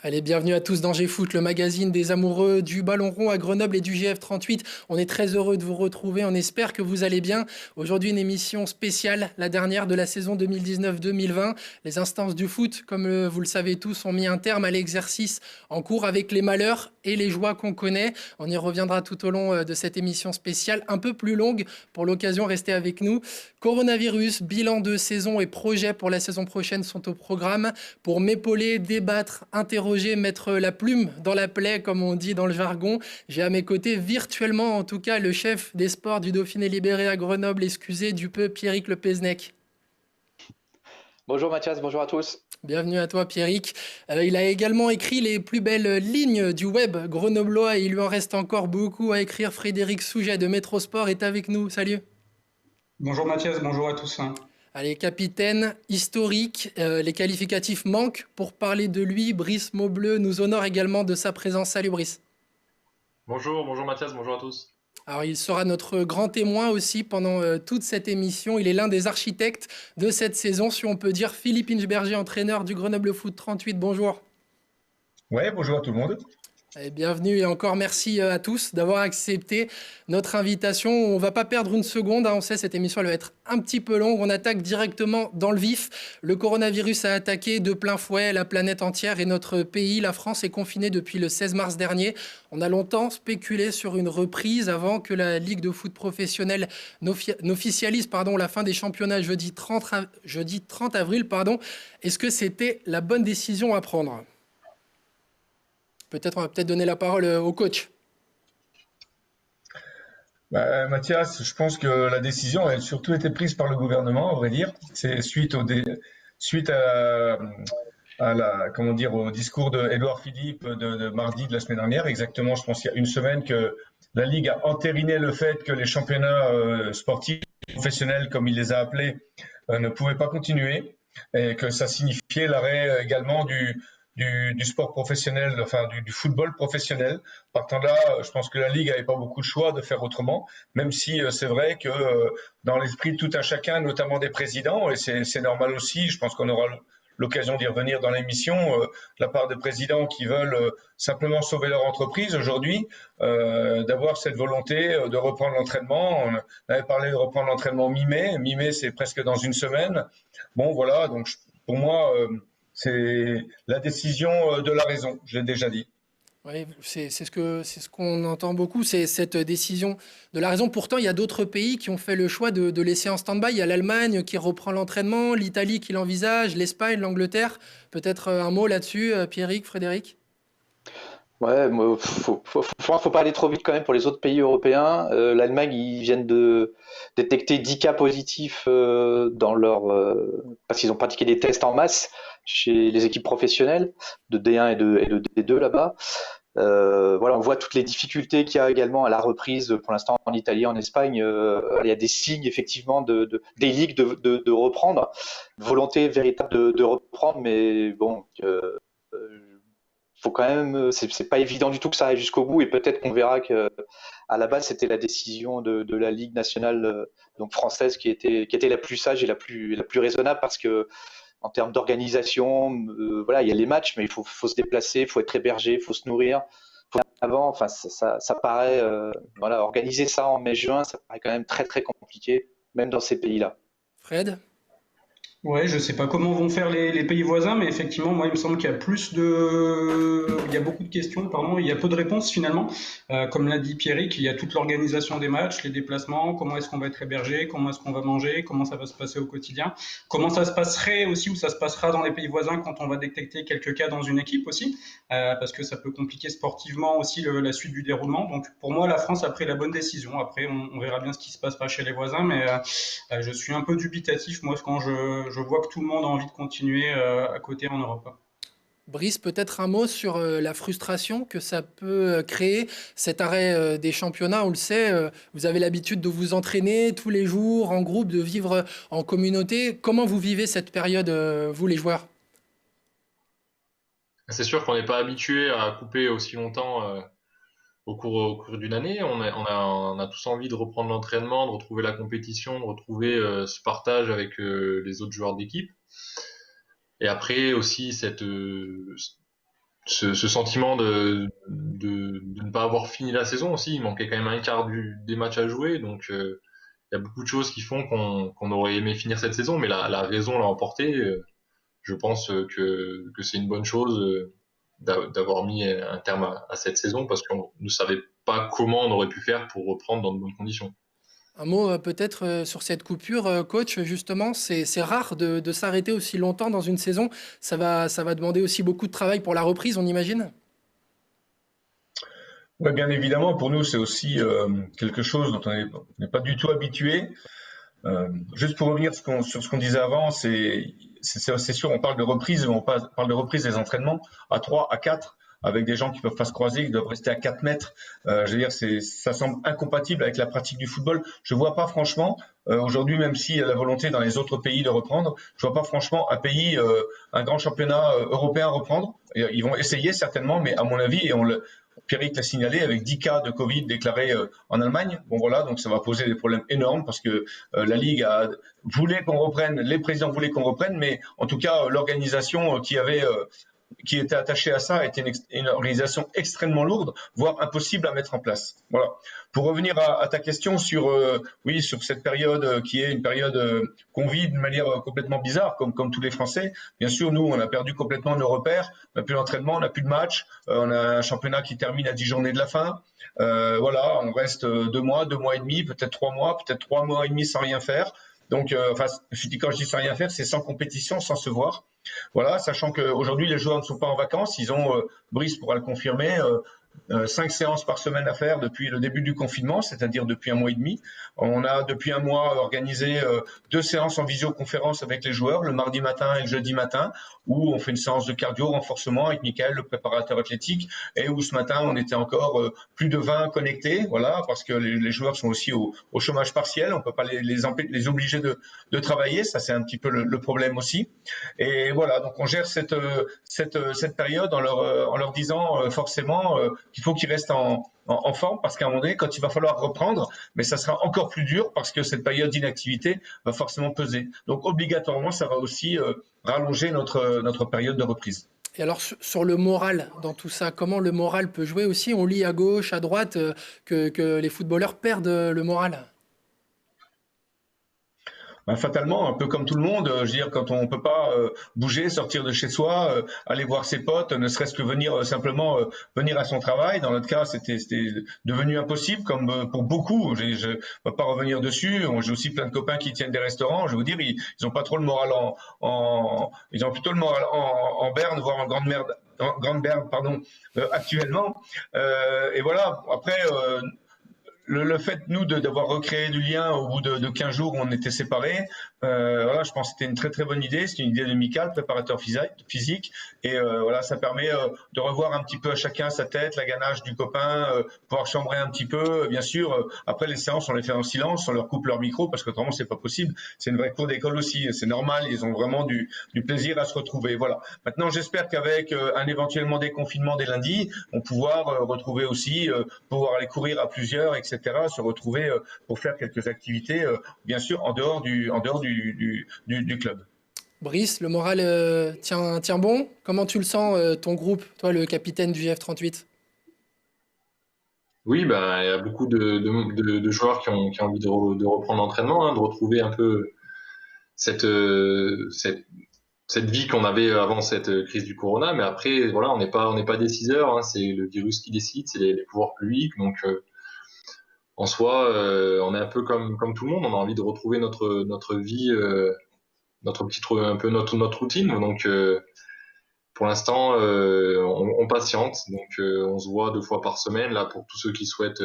Allez, bienvenue à tous dans G-Foot, le magazine des amoureux du ballon rond à Grenoble et du GF38. On est très heureux de vous retrouver, on espère que vous allez bien. Aujourd'hui, une émission spéciale, la dernière de la saison 2019-2020. Les instances du foot, comme vous le savez tous, ont mis un terme à l'exercice en cours avec les malheurs et les joies qu'on connaît. On y reviendra tout au long de cette émission spéciale, un peu plus longue. Pour l'occasion, restez avec nous. Coronavirus, bilan de saison et projets pour la saison prochaine sont au programme. Pour m'épauler, débattre, interroger, mettre la plume dans la plaie, comme on dit dans le jargon, j'ai à mes côtés, virtuellement en tout cas, le chef des sports du Dauphiné libéré à Grenoble, excusez du peu, Pierrick Le Peznec. Bonjour Mathias, bonjour à tous. Bienvenue à toi Pierrick. Il a également écrit les plus belles lignes du web grenoblois et il lui en reste encore beaucoup à écrire. Frédéric Souget de Métrosport est avec nous. Salut. Bonjour Mathias, bonjour à tous. Allez, capitaine historique, les qualificatifs manquent pour parler de lui. Brice Maubleu nous honore également de sa présence. Salut Brice. Bonjour Mathias, bonjour à tous. Alors il sera notre grand témoin aussi pendant toute cette émission. Il est l'un des architectes de cette saison, si on peut dire. Philippe Inchberger, entraîneur du Grenoble Foot 38. Bonjour. Ouais, bonjour à tout le monde. Et bienvenue et encore merci à tous d'avoir accepté notre invitation. On va pas perdre une seconde, on sait cette émission elle va être un petit peu longue. On attaque directement dans le vif. Le coronavirus a attaqué de plein fouet la planète entière et notre pays. La France est confinée depuis le 16 mars dernier. On a longtemps spéculé sur une reprise avant que la Ligue de foot professionnelle n'officialise la fin des championnats jeudi 30 avril. Est-ce que c'était la bonne décision à prendre ? On va peut-être donner la parole au coach. Mathias, je pense que la décision a surtout été prise par le gouvernement, à vrai dire. C'est suite au discours d'Édouard Philippe de mardi de la semaine dernière, exactement, je pense il y a une semaine, que la Ligue a entériné le fait que les championnats sportifs professionnels, comme il les a appelés, ne pouvaient pas continuer et que ça signifiait l'arrêt également du sport professionnel, enfin du football professionnel. Partant de là, je pense que la Ligue n'avait pas beaucoup de choix de faire autrement, même si c'est vrai que dans l'esprit de tout un chacun, notamment des présidents, et c'est normal aussi, je pense qu'on aura l'occasion d'y revenir dans l'émission, de la part des présidents qui veulent simplement sauver leur entreprise aujourd'hui, d'avoir cette volonté de reprendre l'entraînement. On avait parlé de reprendre l'entraînement mi-mai. Mi-mai, c'est presque dans une semaine. Bon, voilà, donc pour moi, c'est la décision de la raison, je l'ai déjà dit. Oui, c'est ce qu'on entend beaucoup, c'est cette décision de la raison. Pourtant, il y a d'autres pays qui ont fait le choix de laisser en stand-by. Il y a l'Allemagne qui reprend l'entraînement, l'Italie qui l'envisage, l'Espagne, l'Angleterre. Peut-être un mot là-dessus, Pierrick, Frédéric? Ouais, faut pas aller trop vite quand même pour les autres pays européens. L'Allemagne, ils viennent de détecter 10 cas positifs parce qu'ils ont pratiqué des tests en masse chez les équipes professionnelles de D1 et de D2 là-bas. Voilà, on voit toutes les difficultés qu'il y a également à la reprise pour l'instant en Italie, en Espagne. Il y a des signes effectivement des ligues de reprendre, volonté véritable de reprendre, mais bon. Faut quand même, c'est pas évident du tout que ça arrive jusqu'au bout et peut-être qu'on verra que à la base c'était la décision de la Ligue nationale donc française qui était la plus sage et la plus raisonnable parce que en termes d'organisation, voilà, il y a les matchs mais il faut se déplacer, il faut être hébergé, il faut se nourrir. Avant, enfin ça paraît voilà, organiser ça en mai-juin, ça paraît quand même très très compliqué même dans ces pays-là. Fred? Ouais, je sais pas comment vont faire les pays voisins, mais effectivement, moi, il me semble qu'il y a il y a beaucoup de questions, pardon, il y a peu de réponses finalement. Comme l'a dit Pierrick, il y a toute l'organisation des matchs, les déplacements, comment est-ce qu'on va être hébergé, comment est-ce qu'on va manger, comment ça va se passer au quotidien, comment ça se passerait aussi ou ça se passera dans les pays voisins quand on va détecter quelques cas dans une équipe aussi, parce que ça peut compliquer sportivement aussi la suite du déroulement. Donc pour moi, la France a pris la bonne décision. Après, on verra bien ce qui se passera chez les voisins, mais je suis un peu dubitatif, moi, quand je vois que tout le monde a envie de continuer à côté en Europe. Brice, peut-être un mot sur la frustration que ça peut créer, cet arrêt des championnats. On le sait, vous avez l'habitude de vous entraîner tous les jours, en groupe, de vivre en communauté. Comment vous vivez cette période, vous les joueurs? C'est sûr qu'on n'est pas habitué à couper aussi longtemps au cours d'une année. On a tous envie de reprendre l'entraînement, de retrouver la compétition, de retrouver ce partage avec les autres joueurs d'équipe. Et après aussi ce sentiment de ne pas avoir fini la saison aussi. Il manquait quand même un quart des matchs à jouer, donc il y a beaucoup de choses qui font qu'on aurait aimé finir cette saison, mais la raison l'a emporté. Je pense que c'est une bonne chose d'avoir mis un terme à cette saison parce qu'on ne savait pas comment on aurait pu faire pour reprendre dans de bonnes conditions. Un mot peut-être sur cette coupure, coach, justement, c'est rare de s'arrêter aussi longtemps dans une saison. Ça va demander aussi beaucoup de travail pour la reprise, on imagine? Ouais, bien évidemment, pour nous, c'est aussi quelque chose dont on n'est pas du tout habitué. Juste pour revenir sur ce qu'on disait avant, c'est sûr, on parle de reprise, mais on parle de reprise des entraînements à 3, à 4, avec des gens qui peuvent pas se croiser, qui doivent rester à 4 mètres. Je veux dire, ça semble incompatible avec la pratique du football. Je vois pas franchement, aujourd'hui, même s'il y a la volonté dans les autres pays de reprendre, je vois pas franchement un pays, un grand championnat européen reprendre. Ils vont essayer certainement, mais à mon avis, Pierrick l'a signalé, avec 10 cas de Covid déclarés en Allemagne. Bon voilà, donc ça va poser des problèmes énormes parce que la Ligue voulait qu'on reprenne, les présidents voulaient qu'on reprenne, mais en tout cas l'organisation qui était attachée à ça était une organisation extrêmement lourde, voire impossible à mettre en place. Voilà. Pour revenir à ta question sur oui, sur cette période qui est une période qu'on vit d'une manière complètement bizarre, comme tous les Français. Bien sûr, nous, on a perdu complètement nos repères, on n'a plus d'entraînement, on n'a plus de match, on a un championnat qui termine à 10 journées de la fin. Voilà, on reste 2 mois et demi, peut-être 3 mois, peut-être 3 mois et demi sans rien faire. Donc, enfin, quand je dis sans rien faire, c'est sans compétition, sans se voir. Voilà, sachant qu'aujourd'hui, les joueurs ne sont pas en vacances. Ils ont, Brice pourra le confirmer, 5 séances par semaine à faire depuis le début du confinement, c'est-à-dire depuis 1 mois et demi. On a depuis 1 mois organisé 2 séances en visioconférence avec les joueurs, le mardi matin et le jeudi matin, où on fait une séance de cardio renforcement avec Michael, le préparateur athlétique, et où ce matin on était encore plus de 20 connectés, voilà, parce que les joueurs sont aussi au chômage partiel, on peut pas les obliger de travailler, ça c'est un petit peu le problème aussi. Et voilà, donc on gère cette période en leur disant forcément qu'il faut qu'ils restent en forme parce qu'à un moment donné, quand il va falloir reprendre, mais ça sera encore plus dur parce que cette période d'inactivité va forcément peser. Donc obligatoirement, ça va aussi rallonger notre période de reprise. Et alors sur le moral dans tout ça, comment le moral peut jouer aussi? On lit à gauche, à droite que les footballeurs perdent le moral. Ben, fatalement, un peu comme tout le monde, je veux dire, quand on peut pas bouger, sortir de chez soi, aller voir ses potes, ne serait-ce que venir simplement venir à son travail. Dans notre cas, c'était devenu impossible, comme pour beaucoup. Je ne vais pas revenir dessus. J'ai aussi plein de copains qui tiennent des restaurants. Je vais vous dire, ils ont pas trop le moral ils ont plutôt le moral en berne, voire en grande berne, pardon, actuellement. Et voilà. Après. Le fait, nous, d'avoir recréé du lien au bout de 15 jours où on était séparés, voilà, je pense que c'était une très très bonne idée. C'est une idée de Michael, préparateur physique. Et voilà, ça permet de revoir un petit peu à chacun sa tête, la ganache du copain, pouvoir chambrer un petit peu. Bien sûr, après les séances, on les fait en silence, on leur coupe leur micro parce qu'autrement, c'est pas possible. C'est une vraie cour d'école aussi. C'est normal, ils ont vraiment du plaisir à se retrouver. Voilà. Maintenant, j'espère qu'avec un éventuellement déconfinement dès lundi, on pourra retrouver aussi, pouvoir aller courir à plusieurs, etc., se retrouver pour faire quelques activités, bien sûr, en dehors du club. Brice, le moral tient bon? Comment tu le sens, ton groupe, toi, le capitaine du GF38? Oui, ben, il y a beaucoup de joueurs qui ont envie de reprendre l'entraînement, hein, de retrouver un peu cette vie qu'on avait avant cette crise du corona. Mais après, voilà, on n'est pas déciseur, hein, c'est le virus qui décide, c'est les pouvoirs publics. Donc, en soi, on est un peu comme tout le monde, on a envie de retrouver notre vie, un peu notre routine. Donc, pour l'instant, on patiente. Donc, on se voit 2 fois par semaine là pour tous ceux qui souhaitent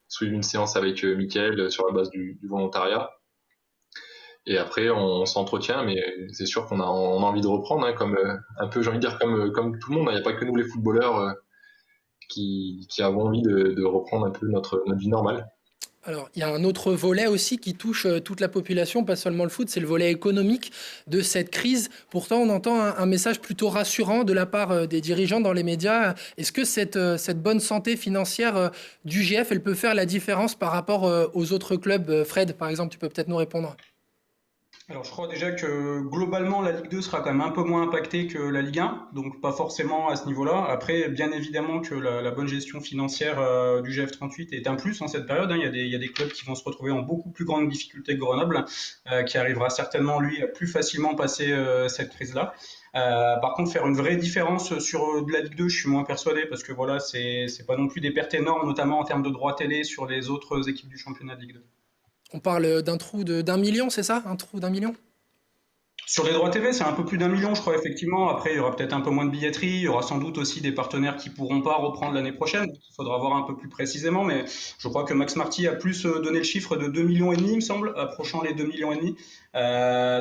suivre une séance avec Mickaël sur la base du volontariat. Et après, on s'entretient, mais c'est sûr qu'on a envie de reprendre, hein, comme un peu, j'ai envie de dire comme tout le monde. Il n'y a pas que nous les footballeurs qui avons envie de reprendre un peu notre vie normale. Alors, il y a un autre volet aussi qui touche toute la population, pas seulement le foot, c'est le volet économique de cette crise. Pourtant, on entend un message plutôt rassurant de la part des dirigeants dans les médias. Est-ce que cette bonne santé financière du GF, elle peut faire la différence par rapport aux autres clubs? Fred, par exemple, tu peux peut-être nous répondre. Alors, je crois déjà que globalement, la Ligue 2 sera quand même un peu moins impactée que la Ligue 1, donc pas forcément à ce niveau-là. Après, bien évidemment que la bonne gestion financière du GF38 est un plus en cette période, hein. Il y a des clubs qui vont se retrouver en beaucoup plus grande difficulté que Grenoble, qui arrivera certainement, lui, à plus facilement passer cette crise-là. Par contre, faire une vraie différence sur de la Ligue 2, je suis moins persuadé, parce que voilà, c'est pas non plus des pertes énormes, notamment en termes de droits télé sur les autres équipes du championnat de Ligue 2. On parle d'un trou d'un million, c'est ça? Un trou d'un million? Sur les droits TV, c'est un peu plus d'un million, je crois, effectivement. Après, il y aura peut-être un peu moins de billetterie. Il y aura sans doute aussi des partenaires qui pourront pas reprendre l'année prochaine. Il faudra voir un peu plus précisément, mais je crois que Max Marty a plus donné le chiffre de 2,5 millions, il me semble, approchant les 2,5 millions.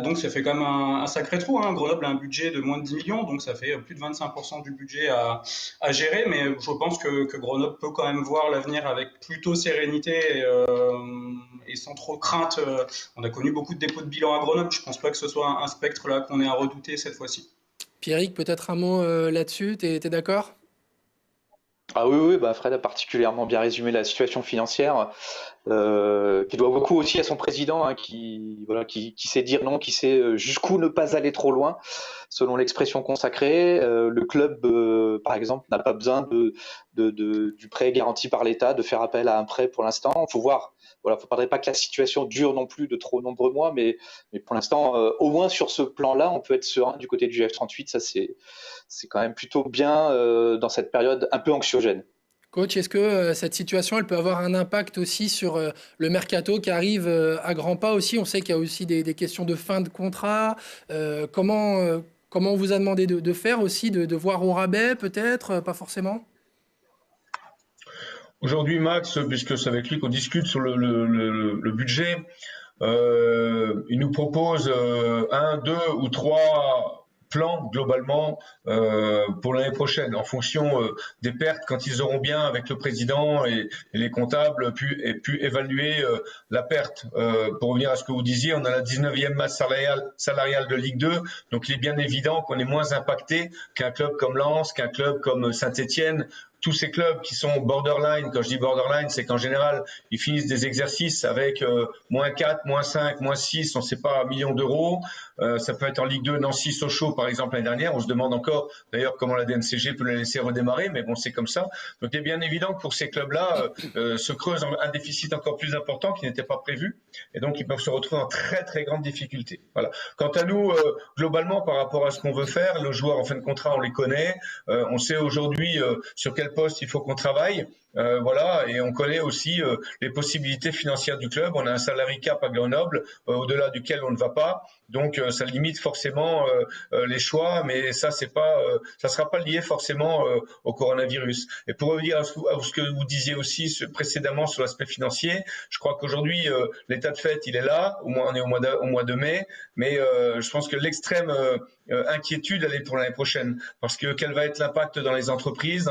Donc ça fait quand même un sacré trou, hein. Grenoble a un budget de moins de 10 millions, donc ça fait plus de 25% du budget à gérer. Mais je pense que Grenoble peut quand même voir l'avenir avec plutôt sérénité et sans trop crainte. On a connu beaucoup de dépôts de bilan à Grenoble. Je pense pas que ce soit un spectre là qu'on ait à redouter cette fois-ci. Pierrick, peut-être un mot là-dessus, t'es d'accord? Ah oui, oui, bah Fred a particulièrement bien résumé la situation financière, qui doit beaucoup aussi à son président, hein, qui, voilà, qui sait dire non, qui sait jusqu'où ne pas aller trop loin, selon l'expression consacrée. Le club, par exemple, n'a pas besoin du prêt garanti par l'État, de faire appel à un prêt pour l'instant. Il faut voir, voilà, faut faudrait pas que la situation dure non plus de trop nombreux mois, mais pour l'instant, au moins sur ce plan-là, on peut être serein du côté du F38. Ça, c'est quand même plutôt bien dans cette période un peu anxiogène. Coach, est-ce que cette situation, elle peut avoir un impact aussi sur le mercato qui arrive à grands pas aussi? On sait qu'il y a aussi des questions de fin de contrat. Comment on vous a demandé de faire aussi, de voir au rabais peut-être, pas forcément? Aujourd'hui, Max, puisque c'est avec lui qu'on discute sur le budget, il nous propose un, deux ou trois plans globalement pour l'année prochaine, en fonction des pertes, quand ils auront bien avec le président et les comptables pu évaluer la perte. Pour revenir à ce que vous disiez, on a la 19e masse salariale de Ligue 2, donc il est bien évident qu'on est moins impacté qu'un club comme Lens, qu'un club comme Saint-Étienne. Tous ces clubs qui sont borderline, quand je dis borderline, c'est qu'en général, ils finissent des exercices avec moins 4, moins 5, moins 6, on ne sait pas, millions d'euros. Ça peut être en Ligue 2, Nancy-Sochaux, par exemple, l'année dernière. On se demande encore, d'ailleurs, comment la DNCG peut la laisser redémarrer, mais bon, c'est comme ça. Donc, il est bien évident que pour ces clubs-là, se creuse un déficit encore plus important qui n'était pas prévu. Et donc, ils peuvent se retrouver en très, très grande difficulté. Voilà. Quant à nous, globalement, par rapport à ce qu'on veut faire, le joueur en fin de contrat, on les connaît. On sait aujourd'hui sur quel poste il faut qu'on travaille. Voilà, et on connaît aussi les possibilités financières du club. On a un salary cap à Grenoble, au-delà duquel on ne va pas. Donc, ça limite forcément les choix, mais ça, ça sera pas lié forcément au coronavirus. Et pour revenir à ce que vous disiez aussi précédemment sur l'aspect financier, je crois qu'aujourd'hui, l'état de fait, il est là. Au moins, on est au mois de mai, mais je pense que l'extrême inquiétude, elle est pour l'année prochaine, parce que quel va être l'impact dans les entreprises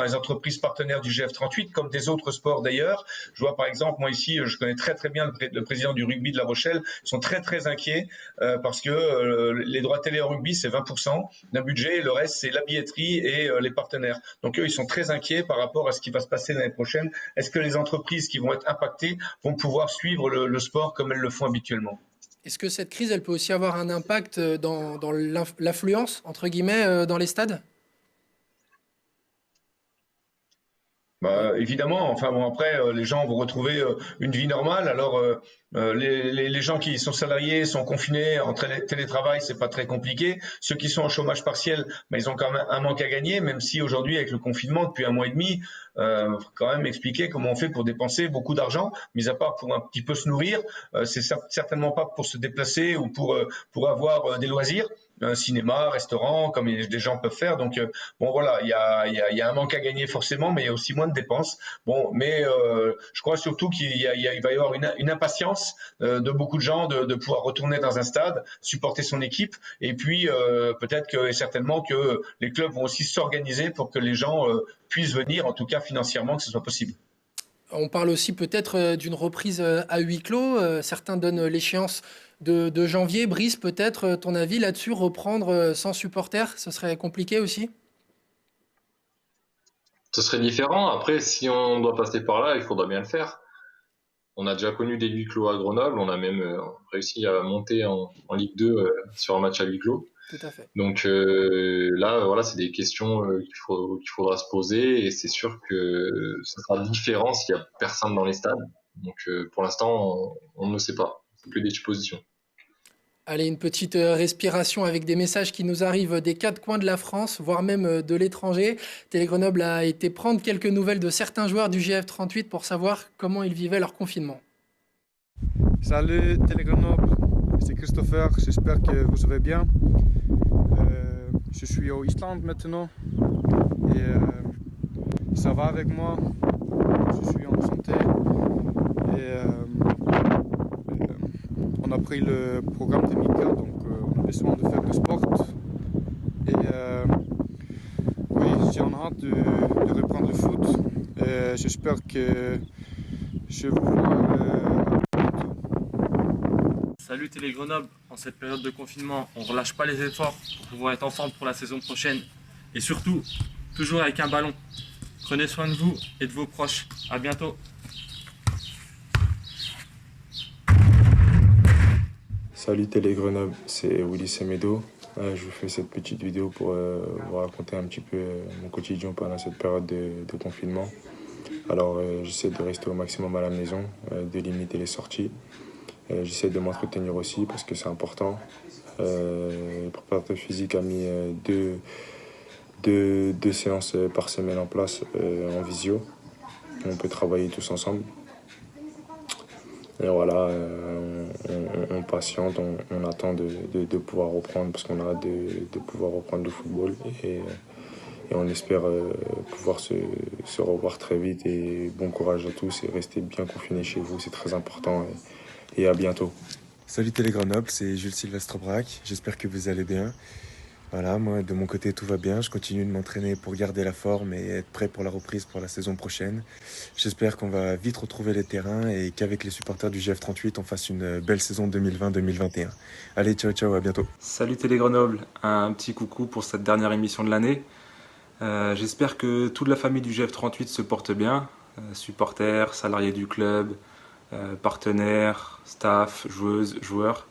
partenaires du GF38, comme des autres sports d'ailleurs. Je vois par exemple, moi ici, je connais très très bien le président du rugby de La Rochelle, ils sont très très inquiets parce que les droits télé en rugby, c'est 20% d'un budget, et le reste, c'est la billetterie et les partenaires. Donc eux, ils sont très inquiets par rapport à ce qui va se passer l'année prochaine. Est-ce que les entreprises qui vont être impactées vont pouvoir suivre le sport comme elles le font habituellement? Est-ce que cette crise, elle peut aussi avoir un impact dans l'affluence, entre guillemets, dans les stades? Bah, évidemment, enfin bon après les gens vont retrouver une vie normale. Alors les gens qui sont salariés sont confinés en télétravail, c'est pas très compliqué. Ceux qui sont en chômage partiel, bah, ils ont quand même un manque à gagner, même si aujourd'hui avec le confinement depuis un mois et demi, quand même expliquer comment on fait pour dépenser beaucoup d'argent, mis à part pour un petit peu se nourrir, c'est certainement pas pour se déplacer ou pour avoir des loisirs. Un cinéma, restaurant, comme des gens peuvent faire. Donc, bon, voilà, il y a un manque à gagner forcément, mais il y a aussi moins de dépenses. Bon, mais je crois surtout il va y avoir une impatience de beaucoup de gens de pouvoir retourner dans un stade, supporter son équipe, et puis peut-être que et certainement que les clubs vont aussi s'organiser pour que les gens puissent venir, en tout cas financièrement, que ce soit possible. On parle aussi peut-être d'une reprise à huis clos. Certains donnent l'échéance de janvier. Brice, peut-être ton avis là-dessus, reprendre sans supporters, ce serait compliqué aussi? Ce serait différent. Après, si on doit passer par là, il faudra bien le faire. On a déjà connu des huis clos à Grenoble. On a même réussi à monter en Ligue 2 sur un match à huis clos. Tout à fait. Donc là, voilà, c'est des questions qu'il faudra se poser et c'est sûr que ça sera différent s'il y a personne dans les stades. Donc pour l'instant, on ne sait pas. C'est que des suppositions. Allez, une petite respiration avec des messages qui nous arrivent des quatre coins de la France, voire même de l'étranger. Télé Grenoble a été prendre quelques nouvelles de certains joueurs du GF38 pour savoir comment ils vivaient leur confinement. Salut Télé Grenoble, c'est Christopher, j'espère que vous allez bien. Je suis au Islande maintenant et ça va avec moi, je suis en santé et on a pris le programme de Mika, donc on a besoin de faire du sport et oui, j'ai hâte de reprendre le foot et j'espère que je vous vois bientôt. Salut Télé Grenoble, en cette période de confinement, on ne relâche pas les efforts pour pouvoir être en forme pour la saison prochaine. Et surtout, toujours avec un ballon. Prenez soin de vous et de vos proches. À bientôt. Salut Télé Grenoble, c'est Willy Semedo. Je vous fais cette petite vidéo pour vous raconter un petit peu mon quotidien pendant cette période de confinement. Alors j'essaie de rester au maximum à la maison, de limiter les sorties. J'essaie de m'entretenir aussi parce que c'est important. Le préparateur physique a mis deux séances par semaine en place en visio. On peut travailler tous ensemble. Et voilà, on patiente, on attend de pouvoir reprendre parce qu'on a hâte de pouvoir reprendre le football. Et on espère pouvoir se revoir très vite. Et bon courage à tous et restez bien confinés chez vous, c'est très important. Et à bientôt. Salut Télé Grenoble, c'est Jules Sylvestre Braque, j'espère que vous allez bien. Voilà, moi de mon côté tout va bien, je continue de m'entraîner pour garder la forme et être prêt pour la reprise pour la saison prochaine. J'espère qu'on va vite retrouver les terrains et qu'avec les supporters du GF38 on fasse une belle saison 2020-2021. Allez, ciao ciao, à bientôt. Salut Télé Grenoble, un petit coucou pour cette dernière émission de l'année. J'espère que toute la famille du GF38 se porte bien, supporters, salariés du club, partenaires, staff, joueuses, joueurs.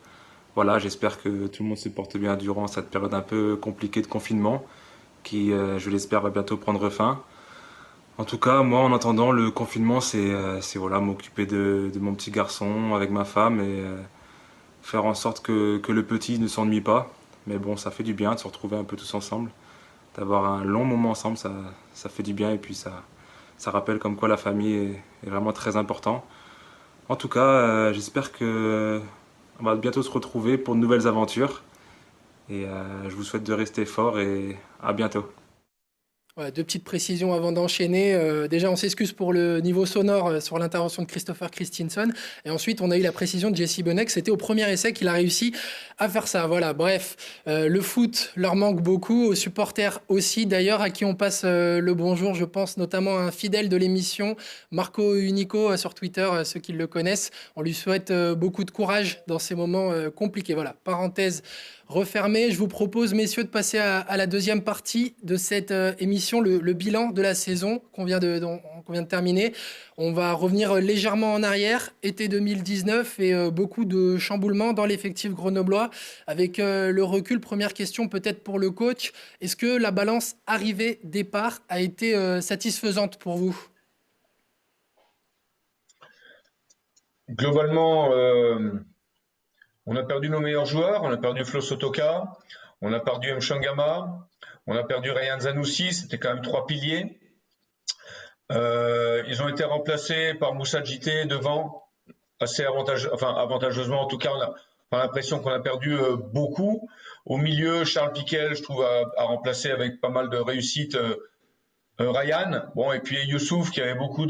Voilà, j'espère que tout le monde se porte bien durant cette période un peu compliquée de confinement qui, je l'espère, va bientôt prendre fin. En tout cas, moi, en attendant le confinement, c'est voilà, m'occuper de mon petit garçon avec ma femme et faire en sorte que le petit ne s'ennuie pas. Mais bon, ça fait du bien de se retrouver un peu tous ensemble, d'avoir un long moment ensemble, ça fait du bien et puis ça rappelle comme quoi la famille est vraiment très important. En tout cas, j'espère qu'on va bientôt se retrouver pour de nouvelles aventures. Et je vous souhaite de rester fort et à bientôt. Ouais, deux petites précisions avant d'enchaîner. Déjà, on s'excuse pour le niveau sonore sur l'intervention de Christopher Christensen. Et ensuite, on a eu la précision de Jesse Bonnet. C'était au premier essai qu'il a réussi à faire ça. Voilà, bref, le foot leur manque beaucoup, aux supporters aussi. D'ailleurs, à qui on passe le bonjour, je pense notamment à un fidèle de l'émission, Marco Unico sur Twitter, ceux qui le connaissent. On lui souhaite beaucoup de courage dans ces moments compliqués. Voilà, parenthèse refermée. Je vous propose, messieurs, de passer à la deuxième partie de cette émission, le bilan de la saison qu'on vient de terminer. On va revenir légèrement en arrière, été 2019 et beaucoup de chamboulements dans l'effectif grenoblois. Avec le recul, première question peut-être pour le coach. Est-ce que la balance arrivée-départ a été satisfaisante pour vous ? Globalement, on a perdu nos meilleurs joueurs, on a perdu Flo Sotoka, on a perdu Mchangama, on a perdu Ryan Zanussi, c'était quand même 3 piliers. Ils ont été remplacés par Moussa Djité devant, assez avantageusement en tout cas, on a l'impression qu'on a perdu beaucoup. Au milieu, Charles Piquel, je trouve, a remplacé avec pas mal de réussite Ryan. Bon, et puis Youssouf qui avait beaucoup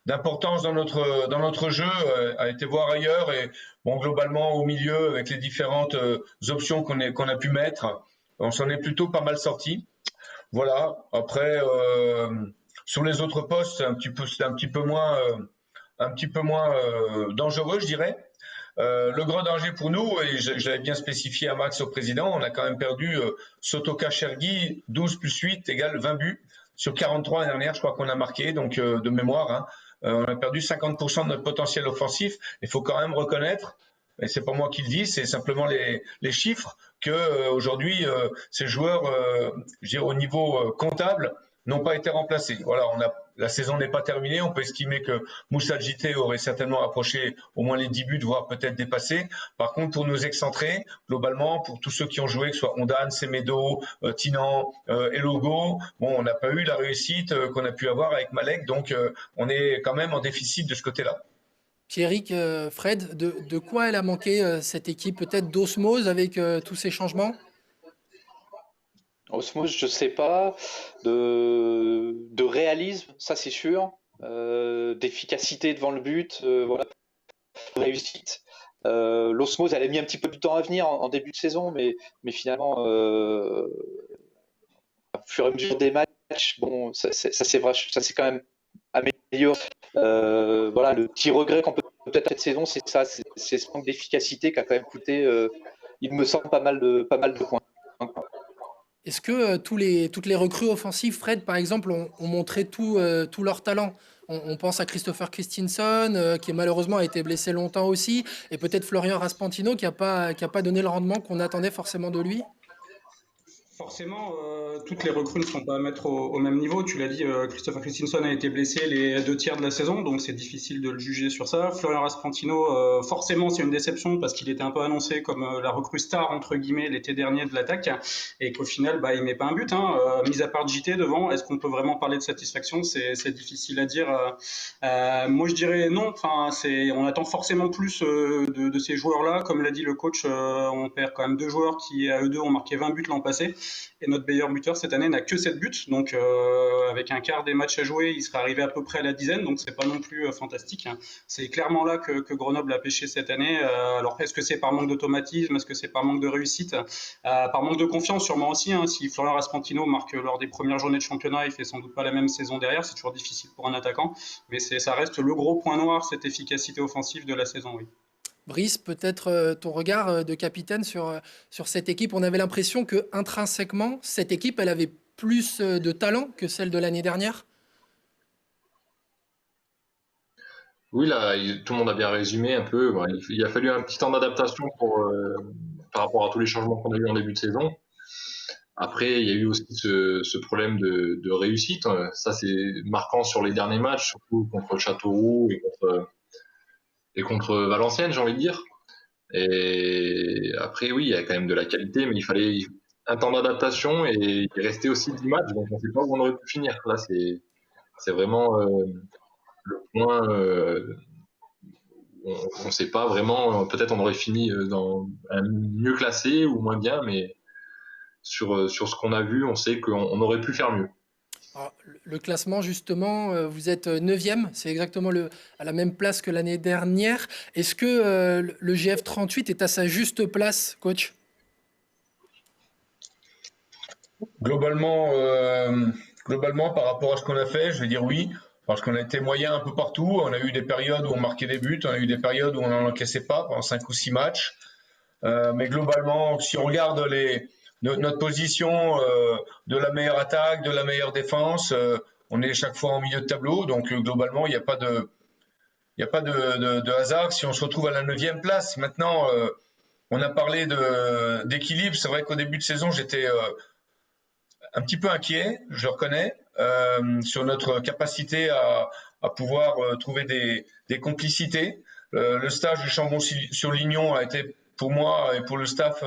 d'importance dans notre jeu, a été voir ailleurs et bon, globalement au milieu avec les différentes options qu'on a pu mettre, on s'en est plutôt pas mal sorti. Voilà. Après sur les autres postes, c'est un petit peu moins dangereux, je dirais. Le grand danger pour nous, et j'avais bien spécifié à Max, au président, on a quand même perdu Sotoka Chergui, 12 plus 8 égale 20 buts sur 43 l'année dernière, je crois qu'on a marqué, donc de mémoire, hein. on a perdu 50% de notre potentiel offensif. Il faut quand même reconnaître, et c'est pas moi qui le dis, c'est simplement les chiffres, que aujourd'hui ces joueurs, je dirais au niveau comptable, n'ont pas été remplacés. Voilà, la saison n'est pas terminée. On peut estimer que Moussa Djité aurait certainement approché au moins les 10 buts, voire peut-être dépassé. Par contre, pour nous excentrer, globalement, pour tous ceux qui ont joué, que ce soit Ondan, Semedo, Tinan, Elogo, bon, on n'a pas eu la réussite qu'on a pu avoir avec Malek. Donc, on est quand même en déficit de ce côté-là. Pierrick, Fred, de quoi elle a manqué cette équipe? Peut-être d'osmose avec tous ces changements? Osmose, je sais pas. De réalisme, ça c'est sûr. D'efficacité devant le but, voilà, de réussite. L'osmose, elle a mis un petit peu de temps à venir en début de saison, mais finalement, au fur et à mesure des matchs, bon, ça c'est quand même amélioré. Voilà, le petit regret qu'on peut peut-être cette saison, c'est ça, c'est ce manque d'efficacité qui a quand même coûté, il me semble, pas mal de points. Est-ce que toutes les recrues offensives, Fred, par exemple, ont montré tout leur talent? On pense à Christopher Christensen, qui malheureusement a été blessé longtemps aussi, et peut-être Florian Raspantino, qui a pas donné le rendement qu'on attendait forcément de lui. Forcément, toutes les recrues ne sont pas à mettre au même niveau. Tu l'as dit, Christopher Christensen a été blessé les 2 tiers de la saison, donc c'est difficile de le juger sur ça. Florian Raspantino, forcément, c'est une déception parce qu'il était un peu annoncé comme la recrue star, entre guillemets, l'été dernier de l'attaque, et qu'au final, il met pas un but. Mis à part JT devant, est-ce qu'on peut vraiment parler de satisfaction? C'est difficile à dire. Moi, je dirais non. Enfin, on attend forcément plus de ces joueurs-là. Comme l'a dit le coach, on perd quand même 2 joueurs qui, à eux deux, ont marqué 20 buts l'an passé. Et notre meilleur buteur cette année n'a que 7 buts, donc avec un quart des matchs à jouer, il serait arrivé à peu près à la dizaine, donc c'est pas non plus fantastique. C'est clairement là que Grenoble a pêché cette année. Alors est-ce que c'est par manque d'automatisme, est-ce que c'est par manque de réussite, par manque de confiance sûrement aussi. Si Florian Raspantino marque lors des premières journées de championnat, il fait sans doute pas la même saison derrière, c'est toujours difficile pour un attaquant, mais ça reste le gros point noir, cette efficacité offensive de la saison, oui. Brice, peut-être ton regard de capitaine sur cette équipe. On avait l'impression que intrinsèquement, cette équipe, elle avait plus de talent que celle de l'année dernière. Oui, là, tout le monde a bien résumé un peu. Bon, il a fallu un petit temps d'adaptation par rapport à tous les changements qu'on a eu en début de saison. Après, il y a eu aussi ce problème de réussite. Ça, c'est marquant sur les derniers matchs, surtout contre Châteauroux et contre Valenciennes, j'ai envie de dire. Et après, oui, il y a quand même de la qualité, mais il fallait un temps d'adaptation et il restait aussi 10 matchs, donc on ne sait pas où on aurait pu finir. Là, c'est vraiment le point. On ne sait pas vraiment. Peut-être on aurait fini dans un mieux classé ou moins bien, mais sur ce qu'on a vu, on sait qu'on aurait pu faire mieux. Alors, le classement, justement, vous êtes 9e, c'est exactement à la même place que l'année dernière. Est-ce que le GF 38 est à sa juste place, coach? Globalement, par rapport à ce qu'on a fait, je vais dire oui, parce qu'on a été moyen un peu partout. On a eu des périodes où on marquait des buts, on a eu des périodes où on n'en encaissait pas pendant 5 ou 6 matchs. Mais globalement, si on regarde notre position de la meilleure attaque, de la meilleure défense, on est chaque fois en milieu de tableau. Donc globalement, il n'y a pas de hasard si on se retrouve à la 9e place. Maintenant, on a parlé d'équilibre. C'est vrai qu'au début de saison, j'étais un petit peu inquiet, je le reconnais, sur notre capacité à pouvoir trouver des complicités. Le stage du Chambon-sur-Lignon a été pour moi et pour le staff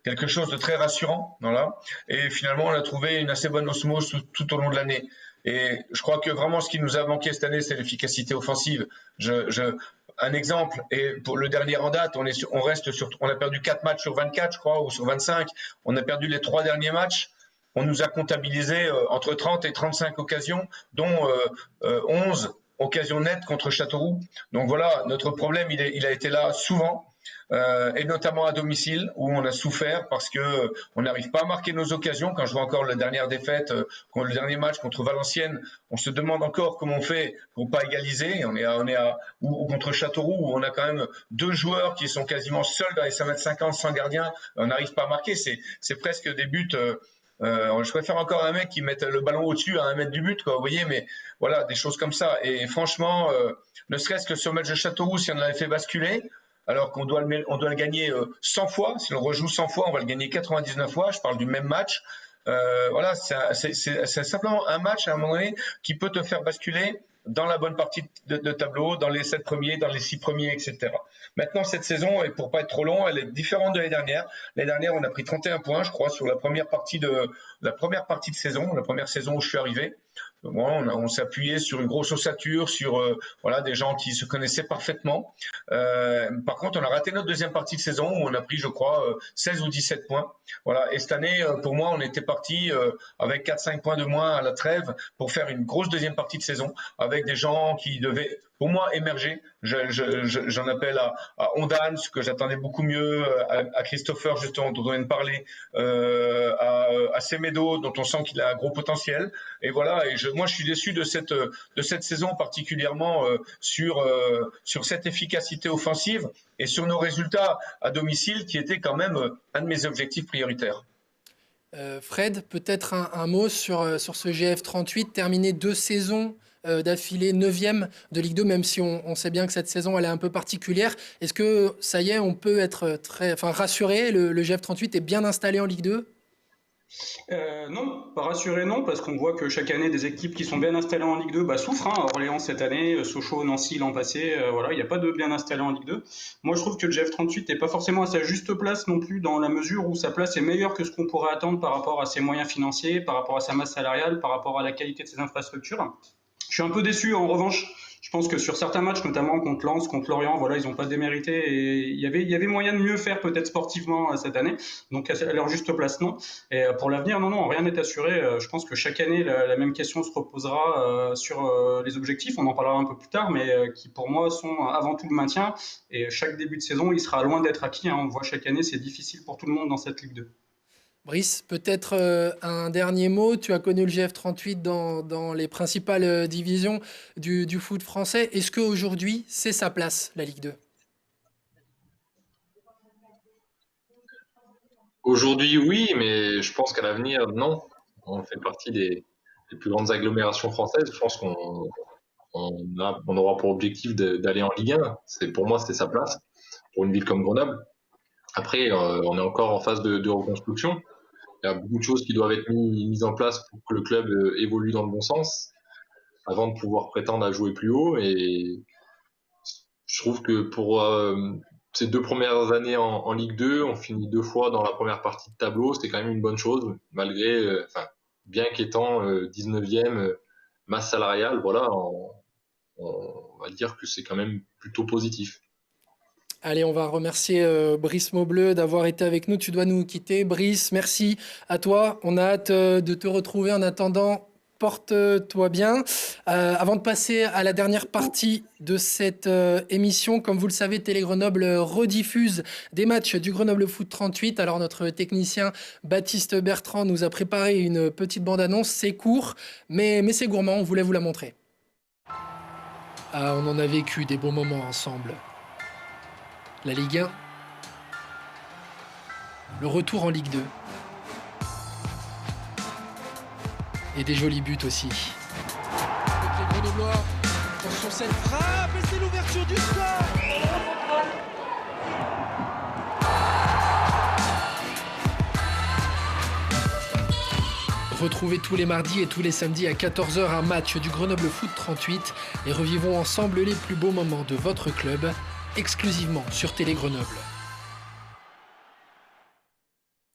quelque chose de très rassurant. Voilà. Et finalement, on a trouvé une assez bonne osmose tout au long de l'année. Et je crois que vraiment ce qui nous a manqué cette année, c'est l'efficacité offensive. Un exemple, et pour le dernier en date, on a perdu 4 matchs sur 24, je crois, ou sur 25. On a perdu les 3 derniers matchs. On nous a comptabilisé entre 30 et 35 occasions, dont 11 occasions nettes contre Châteauroux. Donc voilà, notre problème, il a été là souvent, et notamment à domicile, où on a souffert parce que on n'arrive pas à marquer nos occasions. Quand je vois encore la dernière défaite, le dernier match contre Valenciennes, on se demande encore comment on fait pour pas égaliser. Ou contre Châteauroux, où on a quand même 2 joueurs qui sont quasiment seuls dans les 5 m 50 sans gardien, on n'arrive pas à marquer. C'est presque des buts Je préfère encore un mec qui mette le ballon au-dessus à 1 mètre du but, quoi, vous voyez, mais voilà, des choses comme ça. Et franchement, ne serait-ce que sur le match de Châteauroux, si on avait fait basculer, alors qu'on doit le gagner 100 fois, si on rejoue 100 fois, on va le gagner 99 fois, je parle du même match. Voilà, c'est simplement un match à un moment donné qui peut te faire basculer dans la bonne partie de tableau, dans les 7 premiers, dans les 6 premiers, etc. Maintenant, cette saison, et pour pas être trop long, elle est différente de l'année dernière. L'année dernière, on a pris 31 points, je crois, sur la première partie de saison, la première saison où je suis arrivé. Bon, on s'est appuyé sur une grosse ossature, sur voilà, des gens qui se connaissaient parfaitement. Par contre, on a raté notre deuxième partie de saison où on a pris, je crois, 16 ou 17 points. Voilà. Et cette année, pour moi, on était parti avec 4-5 points de moins à la trêve pour faire une grosse deuxième partie de saison avec des gens qui devaient, pour moi, émerger. J'en appelle à Ondane, ce que j'attendais beaucoup mieux, à Christopher, justement, dont on vient de parler, à Semedo, dont on sent qu'il a un gros potentiel. Et voilà, moi je suis déçu de cette saison, particulièrement sur cette efficacité offensive et sur nos résultats à domicile, qui étaient quand même un de mes objectifs prioritaires. Fred, peut-être un mot sur ce GF 38, terminé 2 saisons d'affilée 9e de Ligue 2, même si on sait bien que cette saison elle est un peu particulière. Est-ce que ça y est, on peut être rassuré, le GF 38 est bien installé en Ligue 2? Non, pas rassuré, non, parce qu'on voit que chaque année, des équipes qui sont bien installées en Ligue 2 souffrent. Orléans cette année, Sochaux, Nancy l'an passé, voilà, il n'y a pas de bien installé en Ligue 2. Moi, je trouve que le GF38 n'est pas forcément à sa juste place non plus, dans la mesure où sa place est meilleure que ce qu'on pourrait attendre par rapport à ses moyens financiers, par rapport à sa masse salariale, par rapport à la qualité de ses infrastructures. Je suis un peu déçu, en revanche. Je pense que sur certains matchs, notamment contre Lens, contre Lorient, voilà, ils n'ont pas démérité et il y avait moyen de mieux faire peut-être sportivement cette année. Donc à leur juste place, non. Et pour l'avenir, non, rien n'est assuré. Je pense que chaque année, la même question se reposera sur les objectifs. On en parlera un peu plus tard, mais qui pour moi sont avant tout le maintien. Et chaque début de saison, il sera loin d'être acquis. On voit chaque année, c'est difficile pour tout le monde dans cette Ligue 2. Brice, peut-être un dernier mot. Tu as connu le GF 38 dans les principales divisions du foot français. Est-ce qu'aujourd'hui, c'est sa place, la Ligue 2? Aujourd'hui, oui, mais je pense qu'à l'avenir, non. On fait partie des plus grandes agglomérations françaises. Je pense qu'on aura pour objectif d'aller en Ligue 1. Pour moi, c'est sa place pour une ville comme Grenoble. Après, on est encore en phase de reconstruction. Il y a beaucoup de choses qui doivent être mises en place pour que le club évolue dans le bon sens avant de pouvoir prétendre à jouer plus haut. Et je trouve que pour ces 2 premières années en Ligue 2, on finit 2 fois dans la première partie de tableau. C'est quand même une bonne chose, malgré, bien qu'étant 19e masse salariale, voilà, on va dire que c'est quand même plutôt positif. Allez, on va remercier Brice Maubleu d'avoir été avec nous. Tu dois nous quitter. Brice, merci à toi. On a hâte de te retrouver. En attendant, porte-toi bien. Avant de passer à la dernière partie de cette émission, comme vous le savez, Télé Grenoble rediffuse des matchs du Grenoble Foot 38. Alors notre technicien Baptiste Bertrand nous a préparé une petite bande-annonce. C'est court, mais c'est gourmand. On voulait vous la montrer. On en a vécu des bons moments ensemble. La Ligue 1, le retour en Ligue 2 et des jolis buts aussi. Les Grenoblois, attention cette frappe et c'est l'ouverture du score. Retrouvez tous les mardis et tous les samedis à 14h un match du Grenoble Foot 38 et revivons ensemble les plus beaux moments de votre club, exclusivement sur Télé Grenoble.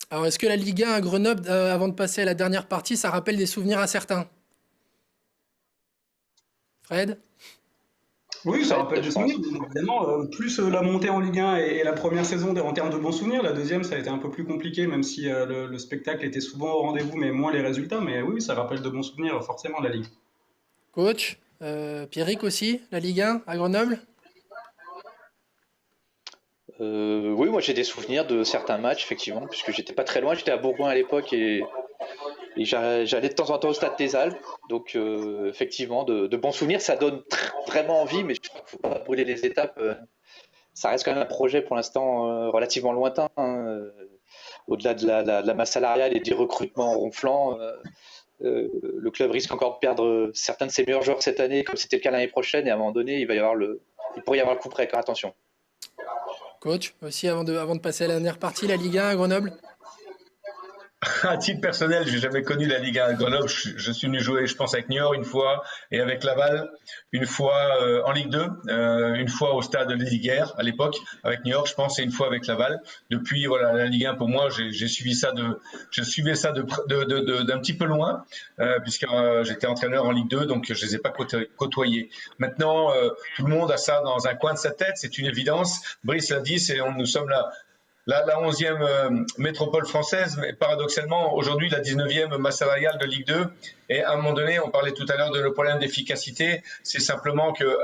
Alors, est-ce que la Ligue 1 à Grenoble, avant de passer à la dernière partie, ça rappelle des souvenirs à certains? Fred? Oui, ça rappelle des souvenirs, évidemment. Plus la montée en Ligue 1 et la première saison en termes de bons souvenirs. La deuxième, ça a été un peu plus compliqué, même si le spectacle était souvent au rendez-vous, mais moins les résultats. Mais oui, ça rappelle de bons souvenirs, forcément, la Ligue. Coach, Pierrick aussi, la Ligue 1 à Grenoble? Oui, moi j'ai des souvenirs de certains matchs, effectivement, puisque j'étais pas très loin, j'étais à Bourgoin à l'époque et j'allais de temps en temps au Stade des Alpes. Donc effectivement, de bons souvenirs, ça donne vraiment envie, mais je crois qu'il ne faut pas brûler les étapes. Ça reste quand même un projet pour l'instant relativement lointain. au-delà de la masse salariale et des recrutements ronflants, le club risque encore de perdre certains de ses meilleurs joueurs cette année, comme c'était le cas l'année prochaine, et à un moment donné, il pourrait y avoir le coup près. Attention. Coach, aussi avant de passer à la dernière partie, la Ligue 1 à Grenoble. À titre personnel, j'ai jamais connu la Ligue 1 à Grenoble. Je suis venu jouer, je pense, avec Niort une fois et avec Laval une fois en Ligue 2, une fois au stade de Liguerre à l'époque avec Niort, je pense, et une fois avec Laval. Depuis, voilà, la Ligue 1 pour moi, je suivais ça d'un petit peu loin, puisque j'étais entraîneur en Ligue 2, donc je les ai pas côtoyés. Maintenant, tout le monde a ça dans un coin de sa tête, c'est une évidence. Brice l'a dit, nous sommes là. La 11e métropole française, mais paradoxalement, aujourd'hui, la 19e masse salariale de Ligue 2. Et à un moment donné, on parlait tout à l'heure de le problème d'efficacité. C'est simplement que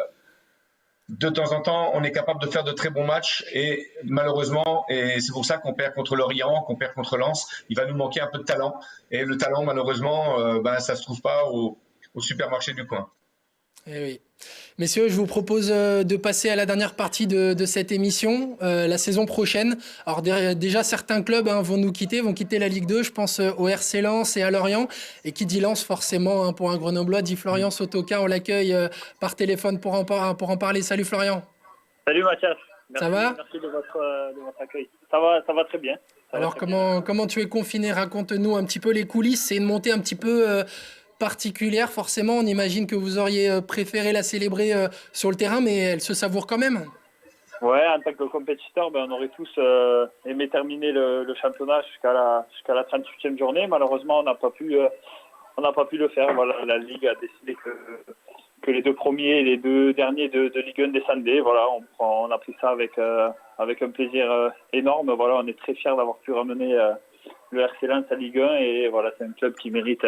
de temps en temps, on est capable de faire de très bons matchs. Et malheureusement, et c'est pour ça qu'on perd contre Lorient, qu'on perd contre Lens, il va nous manquer un peu de talent. Et le talent, malheureusement, ça ne se trouve pas au supermarché du coin. Eh oui. Messieurs, je vous propose de passer à la dernière partie de cette émission, la saison prochaine. Alors déjà, certains clubs vont quitter la Ligue 2. Je pense au RC Lens et à Lorient. Et qui dit Lens, forcément, pour un Grenoblois, dit Florian Sotoka. On l'accueille par téléphone pour en parler. Salut Florian. Salut Mathias. Merci, ça va? Merci de votre accueil. Ça va très bien. Alors comment tu es confiné? Raconte-nous un petit peu les coulisses. C'est une montée un petit peu... particulière, forcément. On imagine que vous auriez préféré la célébrer sur le terrain, mais elle se savoure quand même. Ouais, en tant que compétiteur, on aurait tous aimé terminer le championnat jusqu'à la 38e journée. Malheureusement, on n'a pas pu le faire. Voilà, la Ligue a décidé que les deux premiers et les deux derniers de Ligue 1 descendaient. Voilà, on a pris ça avec un plaisir énorme. Voilà, on est très fiers d'avoir pu ramener le RC Lens à Ligue 1 et voilà, c'est un club qui mérite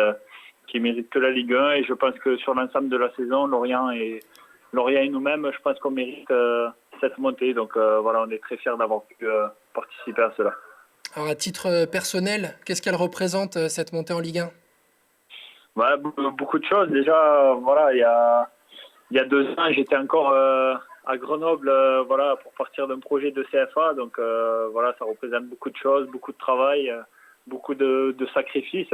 que la Ligue 1 et je pense que sur l'ensemble de la saison, Lorient et nous-mêmes, je pense qu'on mérite cette montée. Donc voilà, on est très fiers d'avoir pu participer à cela. Alors à titre personnel, qu'est-ce qu'elle représente cette montée en Ligue 1? Beaucoup de choses. Déjà, voilà, il y a 2 ans, j'étais encore à Grenoble voilà, pour partir d'un projet de CFA. Donc voilà, ça représente beaucoup de choses, beaucoup de travail, beaucoup de sacrifices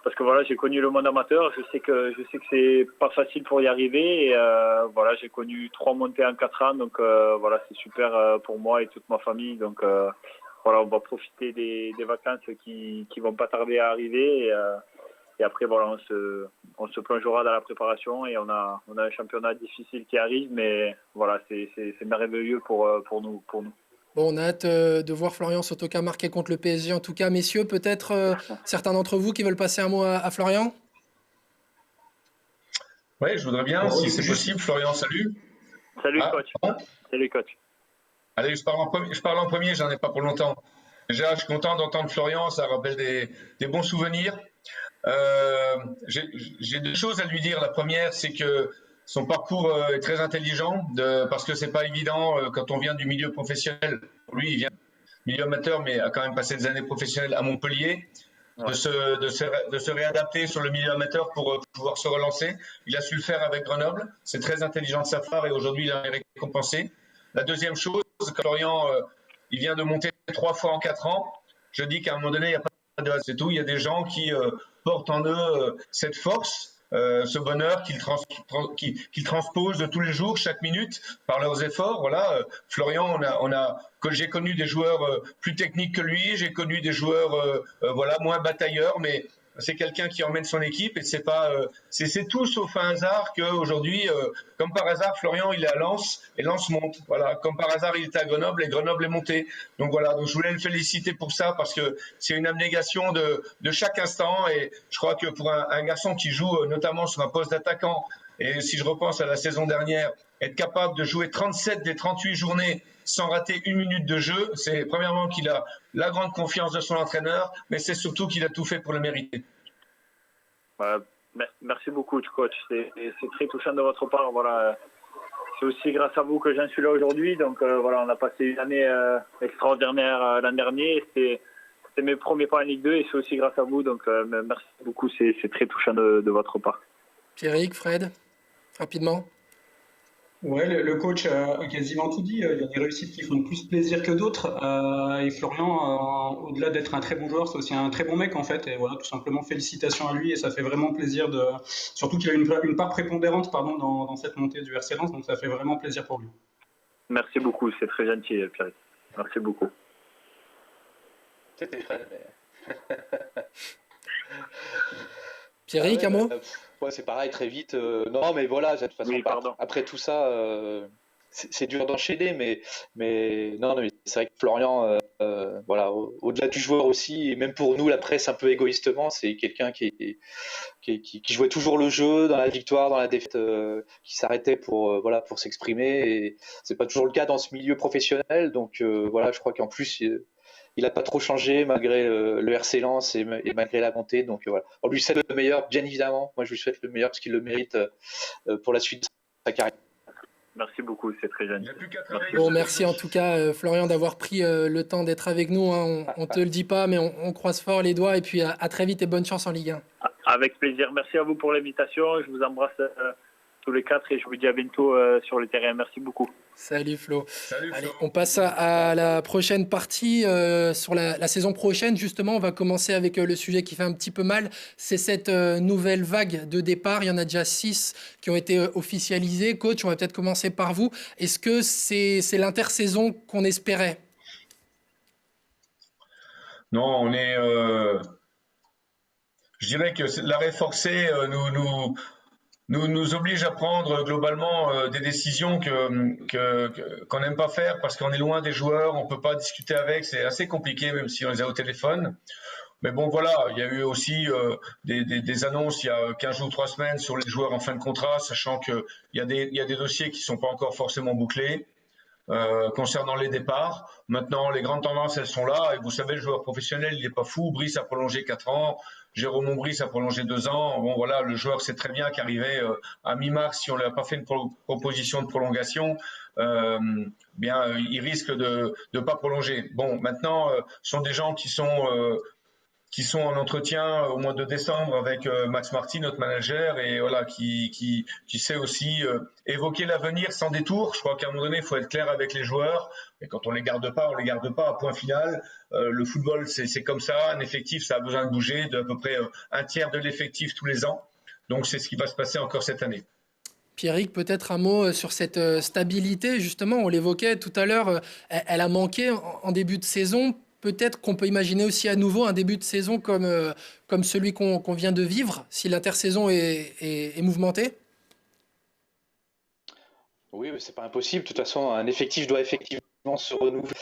parce que voilà, j'ai connu le monde amateur, je sais que c'est pas facile pour y arriver et voilà, j'ai connu 3 montées en 4 ans, donc voilà, c'est super pour moi et toute ma famille. Donc voilà, on va profiter des vacances qui vont pas tarder à arriver et après voilà, on se plongera dans la préparation et on a un championnat difficile qui arrive, mais voilà, c'est merveilleux pour nous. Bon, on a hâte de voir Florian Sotoka marquer contre le PSG. En tout cas, messieurs, peut-être certains d'entre vous qui veulent passer un mot à Florian? Oui, je voudrais bien, si c'est possible. Florian, salut. Salut, coach. Bon. Salut, coach. Allez, je parle en premier, j'en ai pas pour longtemps. Déjà, je suis content d'entendre Florian, ça rappelle des bons souvenirs. J'ai 2 choses à lui dire. La première, c'est que son parcours est très intelligent parce que c'est pas évident quand on vient du milieu professionnel. Lui, il vient du milieu amateur, mais a quand même passé des années professionnelles à Montpellier. De se réadapter sur le milieu amateur pour pouvoir se relancer. Il a su le faire avec Grenoble. C'est très intelligent de sa part et aujourd'hui, il est récompensé. La deuxième chose, quand Lorient il vient de monter 3 fois en 4 ans, je dis qu'à un moment donné, il n'y a pas de c'est tout. Il y a des gens qui portent en eux cette force, ce bonheur qu'ils transposent tous les jours, chaque minute, par leurs efforts. Voilà, Florian, j'ai connu des joueurs plus techniques que lui, j'ai connu des joueurs voilà, moins batailleurs, mais c'est quelqu'un qui emmène son équipe et c'est tout sauf un hasard qu'aujourd'hui, comme par hasard, Florian il est à Lens et Lens monte. Voilà, comme par hasard il était à Grenoble et Grenoble est monté. Donc voilà, donc je voulais le féliciter pour ça parce que c'est une abnégation de chaque instant et je crois que pour un garçon qui joue notamment sur un poste d'attaquant et si je repense à la saison dernière, être capable de jouer 37 des 38 journées sans rater 1 minute de jeu, c'est premièrement qu'il a la grande confiance de son entraîneur, mais c'est surtout qu'il a tout fait pour le mériter. Merci beaucoup, coach. C'est très touchant de votre part. Voilà, c'est aussi grâce à vous que j'en suis là aujourd'hui. Donc voilà, on a passé une année extraordinaire l'an dernier. C'était mes premiers pas en Ligue 2 et c'est aussi grâce à vous. Donc merci beaucoup. C'est très touchant de votre part. Pierrick, Fred, rapidement. Ouais, le coach a quasiment tout dit. Il y a des réussites qui font plus plaisir que d'autres. Et Florian, au-delà d'être un très bon joueur, c'est aussi un très bon mec en fait. Et voilà, tout simplement, félicitations à lui. Et ça fait vraiment plaisir surtout qu'il a une part prépondérante, pardon, dans cette montée du RC Lens. Donc ça fait vraiment plaisir pour lui. Merci beaucoup, c'est très gentil, Pierre. Merci beaucoup. C'était frais, mais... Pierrick, un mot? Ouais, c'est pareil, très vite. Non, mais voilà, de toute façon, Oui, pardon. après tout ça, c'est dur d'enchaîner, mais non, mais c'est vrai que Florian, voilà, au-delà du joueur aussi, et même pour nous, la presse un peu égoïstement, c'est quelqu'un qui jouait toujours le jeu, dans la victoire, dans la défaite, qui s'arrêtait pour, voilà, pour s'exprimer. Et c'est pas toujours le cas dans ce milieu professionnel, donc voilà, je crois qu'en plus, il n'a pas trop changé malgré le RC Lens et malgré la montée. Donc voilà, on lui souhaite le meilleur, bien évidemment. Moi, je lui souhaite le meilleur parce qu'il le mérite pour la suite de sa carrière. Merci beaucoup, c'est très gentil. Bon, merci en tout cas, Florian, d'avoir pris le temps d'être avec nous. Hein. On te le dit pas, mais on croise fort les doigts. Et puis à très vite et bonne chance en Ligue 1. Avec plaisir. Merci à vous pour l'invitation. Je vous embrasse tous les quatre et je vous dis à bientôt sur le terrain. Merci beaucoup. Salut Flo. Salut, Allez, Flo. on passe à la prochaine partie. Sur la saison prochaine, justement, on va commencer avec le sujet qui fait un petit peu mal. C'est cette nouvelle vague de départ. Il y en a déjà 6 qui ont été officialisés. Coach, on va peut-être commencer par vous. Est-ce que c'est l'intersaison qu'on espérait? Non, on est. Je dirais que l'arrêt forcé nous oblige à prendre globalement des décisions qu'on n'aime pas faire parce qu'on est loin des joueurs, on peut pas discuter avec, c'est assez compliqué même si on les a au téléphone. Mais bon, voilà, il y a eu aussi des annonces il y a 15 jours ou 3 semaines sur les joueurs en fin de contrat, sachant qu'il y a des dossiers qui sont pas encore forcément bouclés. Concernant les départs. Maintenant, les grandes tendances, elles sont là. Et vous savez, le joueur professionnel, il n'est pas fou. Brice a prolongé 4 ans. Jérôme Brice a prolongé 2 ans. Bon, voilà, le joueur sait très bien qu'arrivé à mi-mars, si on ne lui a pas fait une proposition de prolongation, il risque de ne pas prolonger. Bon, maintenant, ce sont des gens qui sont en entretien au mois de décembre avec Max Martin, notre manager, et voilà, qui sait aussi évoquer l'avenir sans détour. Je crois qu'à un moment donné, il faut être clair avec les joueurs. Et quand on les garde pas, point final. Le football, c'est comme ça. Un effectif, ça a besoin de bouger d'à peu près un tiers de l'effectif tous les ans. Donc, c'est ce qui va se passer encore cette année. Pierrick, peut-être un mot sur cette stabilité. Justement, on l'évoquait tout à l'heure, elle a manqué en début de saison. Peut-être qu'on peut imaginer aussi à nouveau un début de saison comme celui qu'on vient de vivre, si l'intersaison est mouvementée. Oui, mais c'est pas impossible. De toute façon, un effectif doit effectivement se renouveler.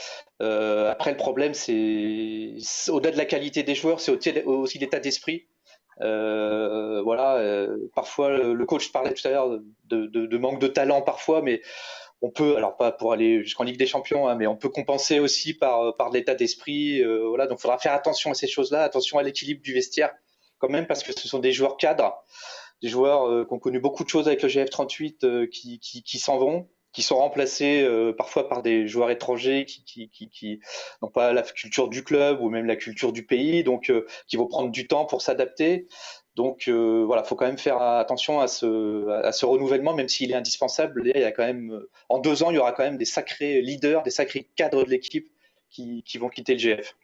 Après, le problème, c'est au-delà de la qualité des joueurs, c'est aussi l'état d'esprit. Voilà, parfois le coach parlait tout à l'heure de manque de talent parfois, mais on peut, alors pas pour aller jusqu'en Ligue des Champions, hein, mais on peut compenser aussi par de l'état d'esprit. Voilà, donc il faudra faire attention à ces choses-là, attention à l'équilibre du vestiaire quand même, parce que ce sont des joueurs cadres, des joueurs qui ont connu beaucoup de choses avec le GF38 qui s'en vont, qui sont remplacés parfois par des joueurs étrangers qui n'ont pas la culture du club ou même la culture du pays, donc qui vont prendre du temps pour s'adapter. Donc voilà, faut quand même faire attention à ce renouvellement, même s'il est indispensable. Il y a quand même, en 2 ans, il y aura quand même des sacrés leaders, des sacrés cadres de l'équipe qui vont quitter le GF.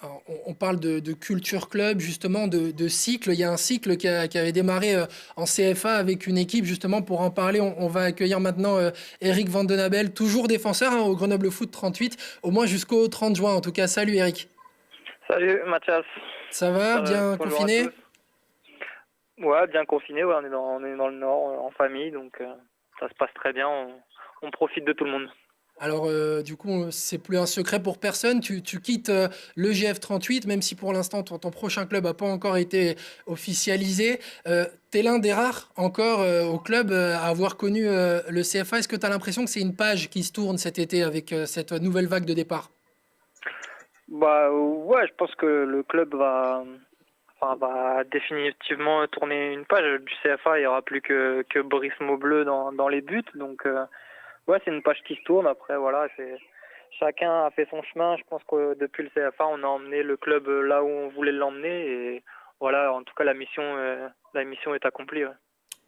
Alors, on parle de culture club, justement, de cycle. Il y a un cycle qui avait démarré en CFA avec une équipe, justement, pour en parler. On va accueillir maintenant Eric Vandenabel, toujours défenseur au Grenoble Foot 38, au moins jusqu'au 30 juin. En tout cas, salut Eric. Salut Mathias. Ça va, bien confiné? Ouais, bien confiné. Ouais, on est dans le Nord, en famille, donc ça se passe très bien. On profite de tout le monde. Alors, du coup, c'est plus un secret pour personne. Tu quittes le GF38, même si pour l'instant, ton prochain club n'a pas encore été officialisé. Tu es l'un des rares encore au club à avoir connu le CFA. Est-ce que tu as l'impression que c'est une page qui se tourne cet été avec cette nouvelle vague de départ? Bah ouais, je pense que le club va définitivement tourner une page. Du CFA, il n'y aura plus que Brice Maubleu dans les buts. Donc, ouais, c'est une page qui se tourne. Après, voilà, chacun a fait son chemin. Je pense que depuis le CFA, on a emmené le club là où on voulait l'emmener. Et voilà, en tout cas, la mission est accomplie. Ouais.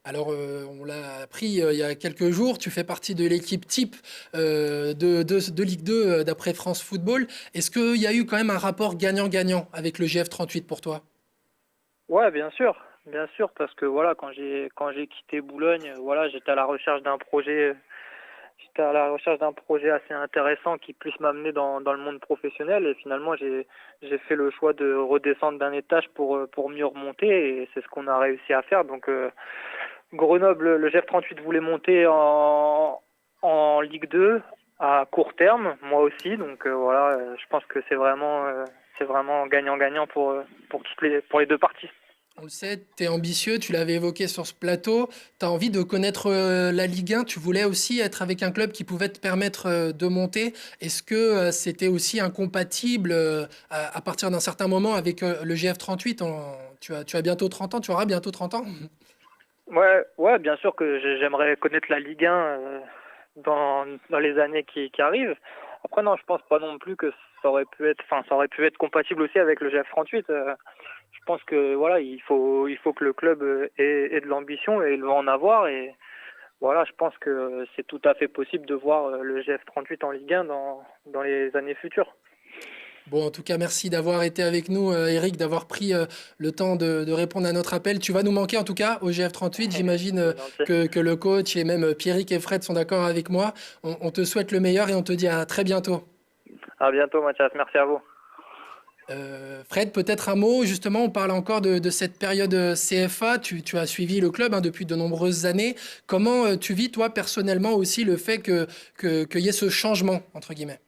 Alors, on l'a appris il y a quelques jours, tu fais partie de l'équipe type de Ligue 2 d'après France Football. Est-ce qu'il y a eu quand même un rapport gagnant-gagnant avec le GF 38 pour toi? Ouais, bien sûr, parce que voilà, quand j'ai quitté Boulogne, voilà, j'étais à la recherche d'un projet assez intéressant qui puisse m'amener dans le monde professionnel, et finalement j'ai fait le choix de redescendre d'un étage pour mieux remonter, et c'est ce qu'on a réussi à faire. Donc Grenoble, le GF 38 voulait monter en Ligue 2 à court terme, moi aussi. Donc voilà, je pense que c'est vraiment gagnant-gagnant pour les deux parties. On le sait, tu es ambitieux, tu l'avais évoqué sur ce plateau, tu as envie de connaître la Ligue 1, tu voulais aussi être avec un club qui pouvait te permettre de monter. Est-ce que c'était aussi incompatible à partir d'un certain moment avec le GF 38? Tu as bientôt 30 ans, tu auras bientôt 30 ans? Ouais, bien sûr que j'aimerais connaître la Ligue 1 dans les années qui arrivent. Après, non, je pense pas non plus que ça aurait pu être compatible aussi avec le GF 38. Je pense que voilà, il faut que le club ait de l'ambition, et il va en avoir. Et voilà, je pense que c'est tout à fait possible de voir le GF 38 en Ligue 1 dans les années futures. Bon, en tout cas, merci d'avoir été avec nous, Eric, d'avoir pris le temps de répondre à notre appel. Tu vas nous manquer en tout cas au GF 38. J'imagine que le coach et même Pierrick et Fred sont d'accord avec moi. On te souhaite le meilleur et on te dit à très bientôt. À bientôt, Mathias. Merci à vous. Fred, peut-être un mot. Justement, on parle encore de cette période CFA. Tu as suivi le club depuis de nombreuses années. Comment tu vis, toi, personnellement aussi, le fait qu'il y ait ce changement, entre guillemets?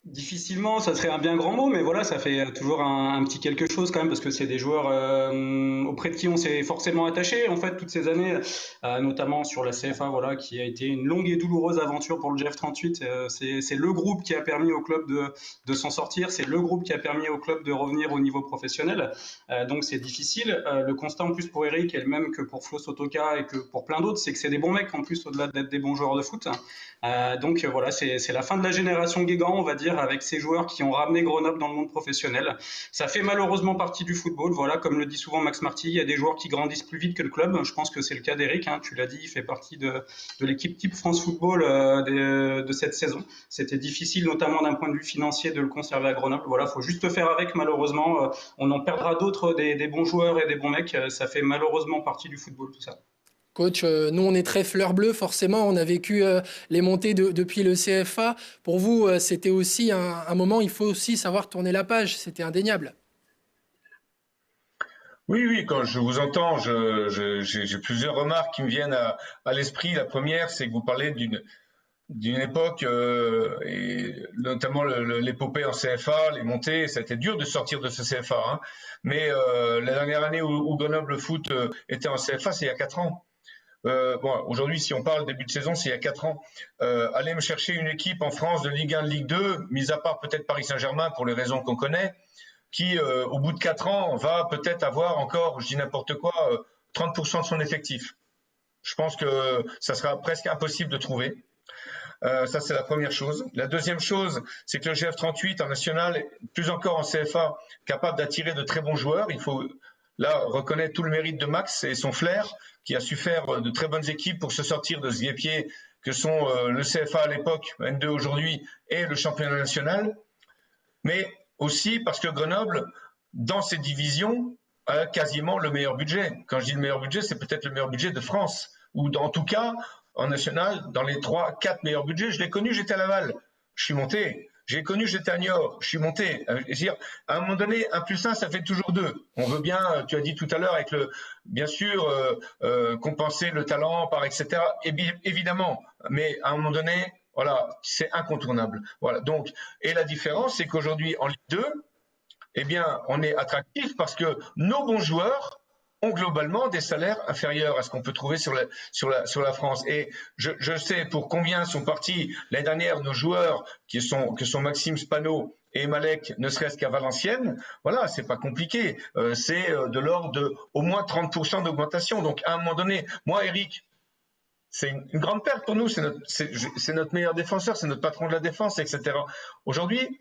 Difficilement, ça serait un bien grand mot, mais voilà, ça fait toujours un petit quelque chose quand même, parce que c'est des joueurs auprès de qui on s'est forcément attaché en fait toutes ces années, notamment sur la CFA, voilà, qui a été une longue et douloureuse aventure pour le GF 38. C'est le groupe qui a permis au club de s'en sortir, c'est le groupe qui a permis au club de revenir au niveau professionnel. Donc c'est difficile. Le constat en plus pour Eric, et le même que pour Flo Sotoka et que pour plein d'autres, c'est que c'est des bons mecs en plus, au-delà d'être des bons joueurs de foot. Donc voilà, c'est la fin de la génération Guégan, on va dire, avec ces joueurs qui ont ramené Grenoble dans le monde professionnel. Ça fait malheureusement partie du football, voilà, comme le dit souvent Max Marty, il y a des joueurs qui grandissent plus vite que le club. Je pense que c'est le cas d'Eric, hein, tu l'as dit, il fait partie de l'équipe type France Football de cette saison. C'était difficile, notamment d'un point de vue financier, de le conserver à Grenoble. Voilà, faut juste faire avec, malheureusement. On en perdra d'autres, des bons joueurs et des bons mecs. Ça fait malheureusement partie du football, tout ça. Coach, nous on est très fleur bleue, forcément, on a vécu les montées depuis le CFA. Pour vous, c'était aussi un moment, il faut aussi savoir tourner la page, c'était indéniable. Oui, quand je vous entends, j'ai plusieurs remarques qui me viennent à l'esprit. La première, c'est que vous parlez d'une époque, et notamment l'épopée en CFA, les montées, ça a été dur de sortir de ce CFA. Hein. Mais la dernière année où Grenoble Foot était en CFA, c'est il y a 4 ans. Aujourd'hui, si on parle début de saison, c'est il y a 4 ans. Aller me chercher une équipe en France de Ligue 1, de Ligue 2, mis à part peut-être Paris Saint-Germain pour les raisons qu'on connaît, qui, au bout de 4 ans, va peut-être avoir encore, je dis n'importe quoi, 30% de son effectif. Je pense que ça sera presque impossible de trouver. Ça, c'est la première chose. La deuxième chose, c'est que le GF 38 en national, plus encore en CFA, capable d'attirer de très bons joueurs. Il faut là reconnaître tout le mérite de Max et son flair, qui a su faire de très bonnes équipes pour se sortir de ce guêpier que sont le CFA à l'époque, N2 aujourd'hui, et le championnat national. Mais aussi parce que Grenoble, dans ces divisions, a quasiment le meilleur budget. Quand je dis le meilleur budget, c'est peut-être le meilleur budget de France, ou en tout cas, en national, dans les 3-4 meilleurs budgets. Je l'ai connu, j'étais à Laval, je suis monté. J'ai connu, j'étais à Niort, je suis monté. C'est-à-dire, à un moment donné, 1 + 1, ça fait toujours 2. On veut bien, tu as dit tout à l'heure, avec bien sûr, compenser le talent par etc. Et évidemment, mais à un moment donné, voilà, c'est incontournable. Voilà. Donc, et la différence, c'est qu'aujourd'hui, en Ligue 2, eh bien, on est attractif parce que nos bons joueurs ont globalement des salaires inférieurs à ce qu'on peut trouver sur la France. Et je sais pour combien sont partis l'année dernière nos joueurs que sont Maxime Spano et Malek, ne serait-ce qu'à Valenciennes. Voilà, c'est pas compliqué. C'est de l'ordre de au moins 30% d'augmentation. Donc, à un moment donné, moi, Eric, c'est une grande perte pour nous. C'est notre meilleur défenseur, c'est notre patron de la défense, etc. Aujourd'hui,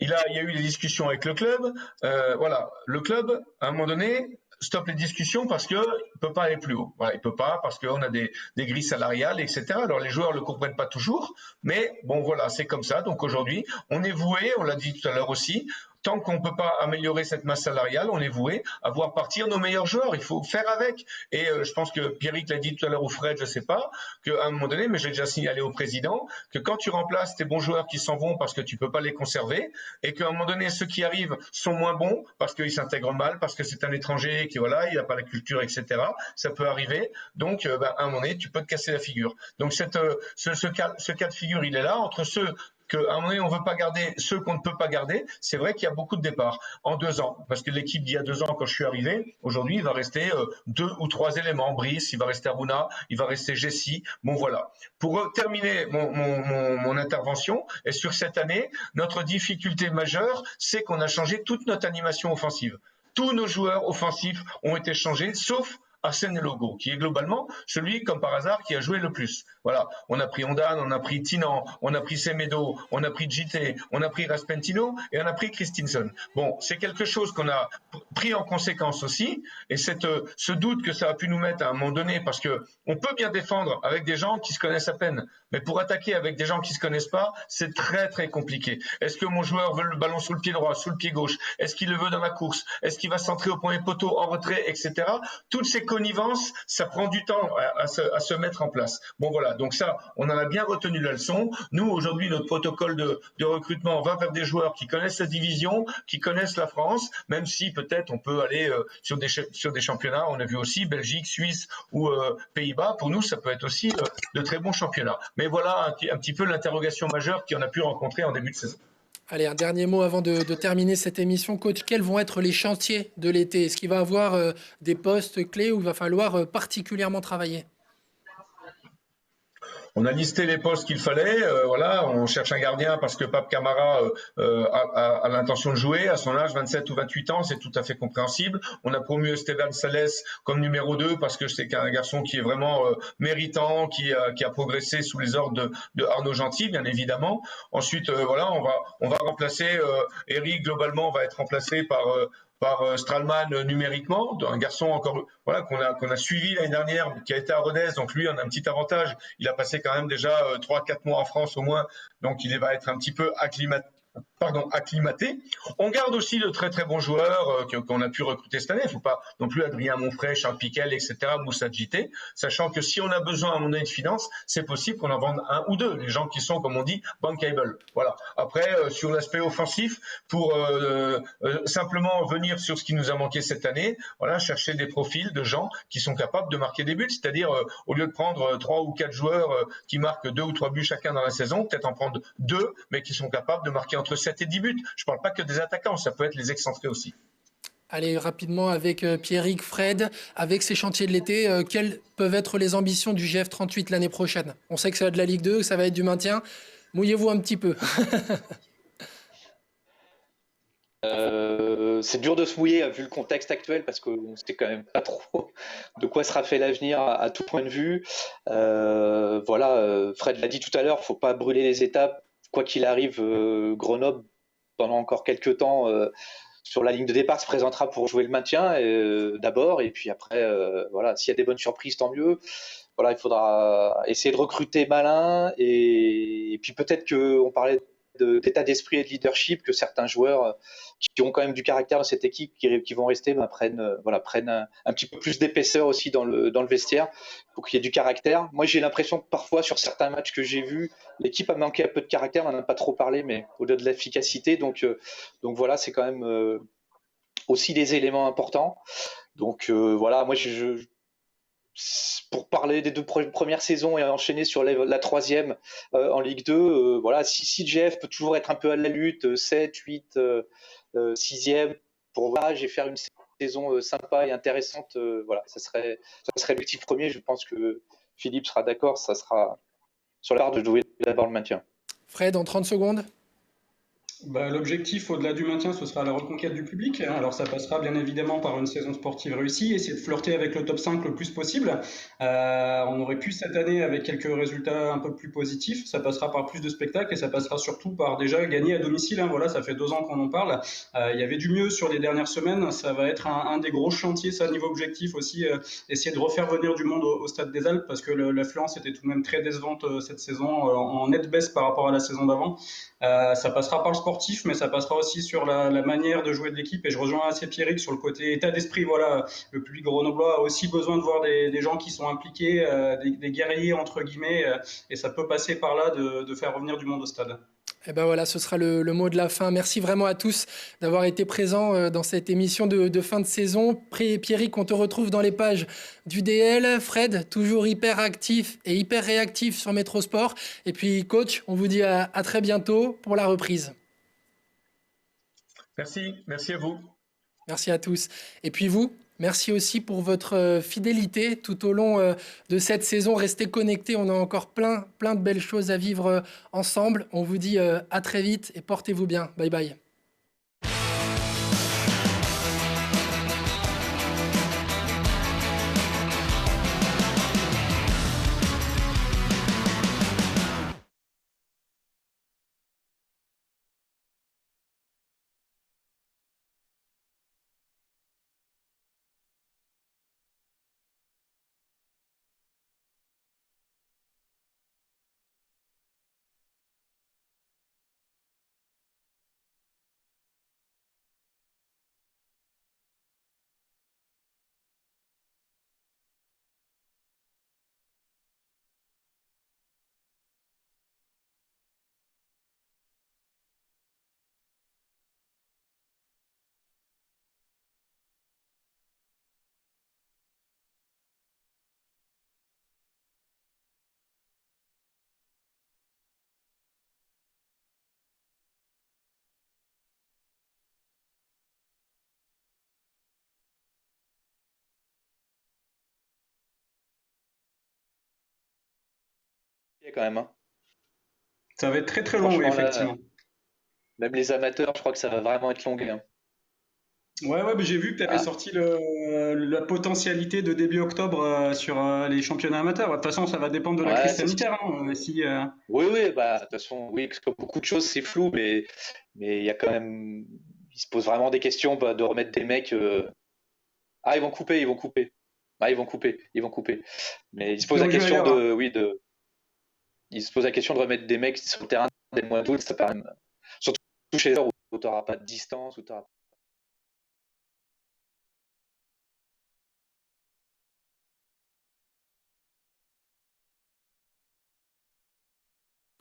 il y a eu des discussions avec le club. Voilà, le club, à un moment donné, stoppe les discussions parce que il peut pas aller plus haut. Voilà, il peut pas parce qu'on a des grilles salariales, etc. Alors les joueurs le comprennent pas toujours, mais bon voilà, c'est comme ça. Donc aujourd'hui, on est voué, on l'a dit tout à l'heure aussi. Tant qu'on peut pas améliorer cette masse salariale, on est voué à voir partir nos meilleurs joueurs. Il faut faire avec. Et je pense que Pierrick l'a dit tout à l'heure, ou Fred, je sais pas, qu'à un moment donné, mais j'ai déjà signalé au président, que quand tu remplaces tes bons joueurs qui s'en vont parce que tu peux pas les conserver, et qu'à un moment donné, ceux qui arrivent sont moins bons parce qu'ils s'intègrent mal, parce que c'est un étranger qui voilà, il n'a pas la culture, etc. Ça peut arriver. Donc, à un moment donné, tu peux te casser la figure. Donc, ce cas de figure, il est là entre ceux qu'à un moment donné, on ne veut pas garder ceux qu'on ne peut pas garder. C'est vrai qu'il y a beaucoup de départs en 2 ans. Parce que l'équipe d'il y a 2 ans, quand je suis arrivé, aujourd'hui, il va rester 2 ou 3 éléments. Brice, il va rester Aruna, il va rester Jessie. Bon, voilà. Pour terminer mon intervention, et sur cette année, notre difficulté majeure, c'est qu'on a changé toute notre animation offensive. Tous nos joueurs offensifs ont été changés, sauf Arsène Logo, qui est globalement celui, comme par hasard, qui a joué le plus. Voilà, on a pris Ondan, on a pris Tinan, on a pris Semedo, on a pris JT, on a pris Raspentino et on a pris Christensen. Bon, c'est quelque chose qu'on a pris en conséquence aussi, et ce doute que ça a pu nous mettre à un moment donné, parce que on peut bien défendre avec des gens qui se connaissent à peine, mais pour attaquer avec des gens qui se connaissent pas, c'est très très compliqué. Est-ce que mon joueur veut le ballon sous le pied droit, sous le pied gauche? Est-ce qu'il le veut dans la course? Est-ce qu'il va centrer au premier poteau, en retrait, etc. Toutes ces connivences, ça prend du temps à se mettre en place. Bon voilà, donc ça, on en a bien retenu la leçon. Nous, aujourd'hui, notre protocole de recrutement va vers des joueurs qui connaissent la division, qui connaissent la France, même si peut-être on peut aller sur des championnats, on a vu aussi Belgique, Suisse ou Pays-Bas. Pour nous, ça peut être aussi de très bons championnats. Mais voilà un petit peu l'interrogation majeure qu'on a pu rencontrer en début de saison. Allez, un dernier mot avant de terminer cette émission. Coach, quels vont être les chantiers de l'été? Est-ce qu'il va y avoir des postes clés où il va falloir particulièrement travailler? On a listé les postes qu'il fallait. Voilà, on cherche un gardien parce que Pape Camara a l'intention de jouer. À son âge, 27 ou 28 ans, c'est tout à fait compréhensible. On a promu Esteban Sales comme numéro 2 parce que c'est un garçon qui est vraiment méritant, qui a progressé sous les ordres de Arnaud Gentil, bien évidemment. Ensuite, voilà, on va remplacer Eric. Globalement, va être remplacé par Stralman numériquement, un garçon encore voilà qu'on a suivi l'année dernière, qui a été à Rodez, donc lui on a un petit avantage, il a passé quand même déjà 3-4 mois en France au moins, donc il va être un petit peu acclimaté. On garde aussi de très très bons joueurs qu'on a pu recruter cette année. Il ne faut pas non plus Adrien Monfray, Charles Piquel, etc., Moussa Djité, sachant que si on a besoin à un moment donné de finances, c'est possible qu'on en vende un ou deux, les gens qui sont, comme on dit, bankable. Voilà. Après, sur l'aspect offensif, pour simplement venir sur ce qui nous a manqué cette année, voilà, chercher des profils de gens qui sont capables de marquer des buts, c'est-à-dire au lieu de prendre 3 ou 4 joueurs qui marquent 2 ou 3 buts chacun dans la saison, peut-être en prendre 2, mais qui sont capables de marquer entre 7 et 10 buts. Je ne parle pas que des attaquants, ça peut être les excentrés aussi. Allez, rapidement avec Pierrick, Fred, avec ces chantiers de l'été, quelles peuvent être les ambitions du GF 38 l'année prochaine? On sait que ça va être de la Ligue 2, que ça va être du maintien. Mouillez-vous un petit peu. C'est dur de se mouiller vu le contexte actuel parce qu'on ne sait quand même pas trop de quoi sera fait l'avenir à tout point de vue. Voilà, Fred l'a dit tout à l'heure, il ne faut pas brûler les étapes. Quoi qu'il arrive, Grenoble, pendant encore quelques temps, sur la ligne de départ, se présentera pour jouer le maintien d'abord. Et puis après, voilà, s'il y a des bonnes surprises, tant mieux. Voilà, il faudra essayer de recruter malin. Et puis peut-être qu'on parlait d'état d'esprit et de leadership, que certains joueurs qui ont quand même du caractère dans cette équipe, qui vont rester, prennent un petit peu plus d'épaisseur aussi dans le vestiaire, pour qu'il y ait du caractère. Moi, j'ai l'impression que parfois, sur certains matchs que j'ai vus, l'équipe a manqué un peu de caractère. On n'en a pas trop parlé, mais au-delà de l'efficacité. Donc voilà, c'est quand même aussi des éléments importants. Donc voilà, moi, pour parler des 2 premières saisons et enchaîner sur la 3e en Ligue 2, voilà, si le GF peut toujours être un peu à la lutte, 7, 8, 6e, pour voyager et faire une saison sympa et intéressante, voilà, ça serait l'objectif premier. Je pense que Philippe sera d'accord, ça sera sur la part de jouer d'abord le maintien. Fred, en 30 secondes. L'objectif au-delà du maintien, ce sera la reconquête du public. Alors ça passera bien évidemment par une saison sportive réussie, essayer de flirter avec le top 5 le plus possible. On aurait pu cette année avec quelques résultats un peu plus positifs. Ça passera par plus de spectacles et ça passera surtout par déjà gagner à domicile. Voilà, ça fait 2 ans qu'on en parle. Il y avait du mieux sur les dernières semaines. Ça va être un des gros chantiers, ça, niveau objectif aussi. Essayer de refaire venir du monde au Stade des Alpes parce que l'affluence était tout de même très décevante cette saison, en nette baisse par rapport à la saison d'avant. Ça passera par le sportif, mais ça passera aussi sur la manière de jouer de l'équipe. Et je rejoins assez Pierrick sur le côté état d'esprit. Voilà, le public grenoblois a aussi besoin de voir des gens qui sont impliqués, des guerriers entre guillemets, et ça peut passer par là de faire revenir du monde au stade. Et ben voilà, ce sera le mot de la fin. Merci vraiment à tous d'avoir été présents dans cette émission de fin de saison. Pierrick, on te retrouve dans les pages du DL. Fred, toujours hyper actif et hyper réactif sur Métrosport. Et puis, coach, on vous dit à très bientôt pour la reprise. Merci à vous. Merci à tous. Et puis vous, merci aussi pour votre fidélité tout au long de cette saison. Restez connectés, on a encore plein de belles choses à vivre ensemble. On vous dit à très vite et portez-vous bien. Bye bye. Quand même, hein. Ça va être très très long, oui, effectivement. Même les amateurs, je crois que ça va vraiment être long. Hein. Ouais, mais j'ai vu que tu avais sorti la potentialité de début octobre sur les championnats amateurs. De toute façon, ça va dépendre de la crise sanitaire. Hein, Oui, de toute façon, oui, parce que beaucoup de choses, c'est flou, mais il y a quand même. Il se pose vraiment des questions de remettre des mecs. Ah, ils vont couper. Ah, ils vont couper. Mais il se pose la question il se pose la question de remettre des mecs sur le terrain dès le mois d'août, ça permet. Surtout chez les heures où tu n'auras pas de distance, où tu auras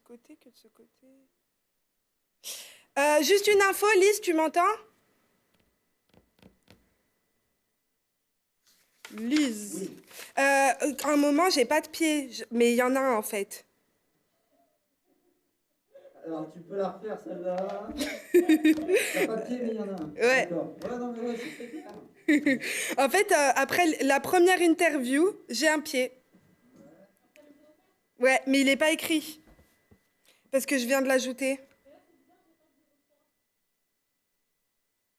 côté que de ce côté. Juste une info, Lise, tu m'entends? Lise. Oui. Un moment, j'ai pas de pied, mais il y en a un en fait. Alors, tu peux la refaire celle-là. T'as pas de pied, mais il y en a un. Ouais. D'accord. Ouais, non, mais ouais, c'est très clair. En fait, après la première interview, j'ai un pied. Ouais, mais il n'est pas écrit. Parce que je viens de l'ajouter.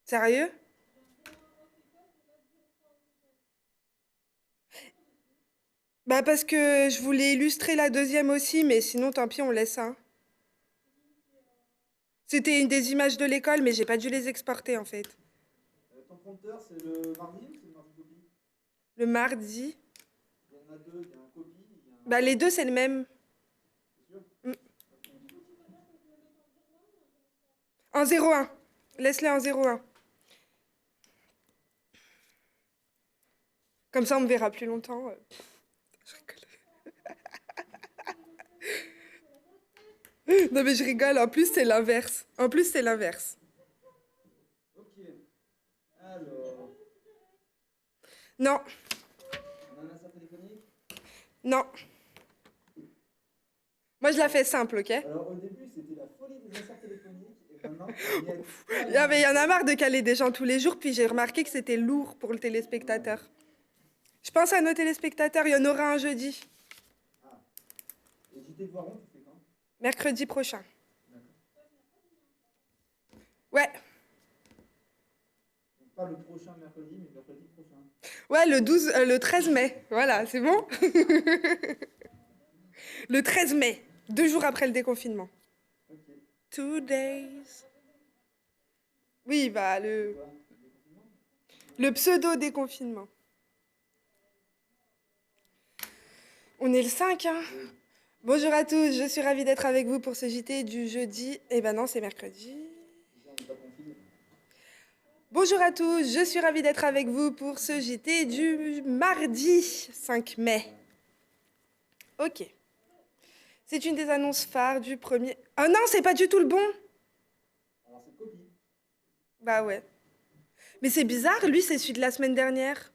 Sérieux? Bah parce que je voulais illustrer la deuxième aussi, mais sinon tant pis, on laisse ça. C'était une des images de l'école, mais j'ai pas dû les exporter en fait. Ton prompteur, c'est le mardi ou c'est le mardi copie? Le mardi. Il y en a deux, il y a un copie. Bah les deux, c'est le même. C'est sûr? En 0-1. Laisse-les en 0-1. Comme ça, on me verra plus longtemps. Je rigole. Non, mais je rigole. En plus, c'est l'inverse. Ok. Alors. Non. On a un insert téléphonique? Non. Moi, je la fais simple, ok? Alors, au début, c'était la folie des inserts téléphoniques. Et maintenant, il y en a marre de caler des gens tous les jours, puis j'ai remarqué que c'était lourd pour le téléspectateur. Je pense à nos téléspectateurs, il y en aura un jeudi. Ah. Et JT de Voiron, tu fais quand? Mercredi prochain. Ouais. Pas le prochain mercredi, mais le mercredi prochain. Ouais, le 13 mai. Voilà, c'est bon. Le 13 mai, 2 jours après le déconfinement. Ok. 2 days. Oui, bah le pseudo-déconfinement. On est le 5, hein. Bonjour à tous, je suis ravie d'être avec vous pour ce JT du jeudi. Eh ben non, c'est mercredi. Bonjour à tous, je suis ravie d'être avec vous pour ce JT du mardi 5 mai. Ok. C'est une des annonces phares du premier... Oh non, c'est pas du tout le bon. Alors c'est copie. Bah ouais. Mais c'est bizarre, lui c'est celui de la semaine dernière.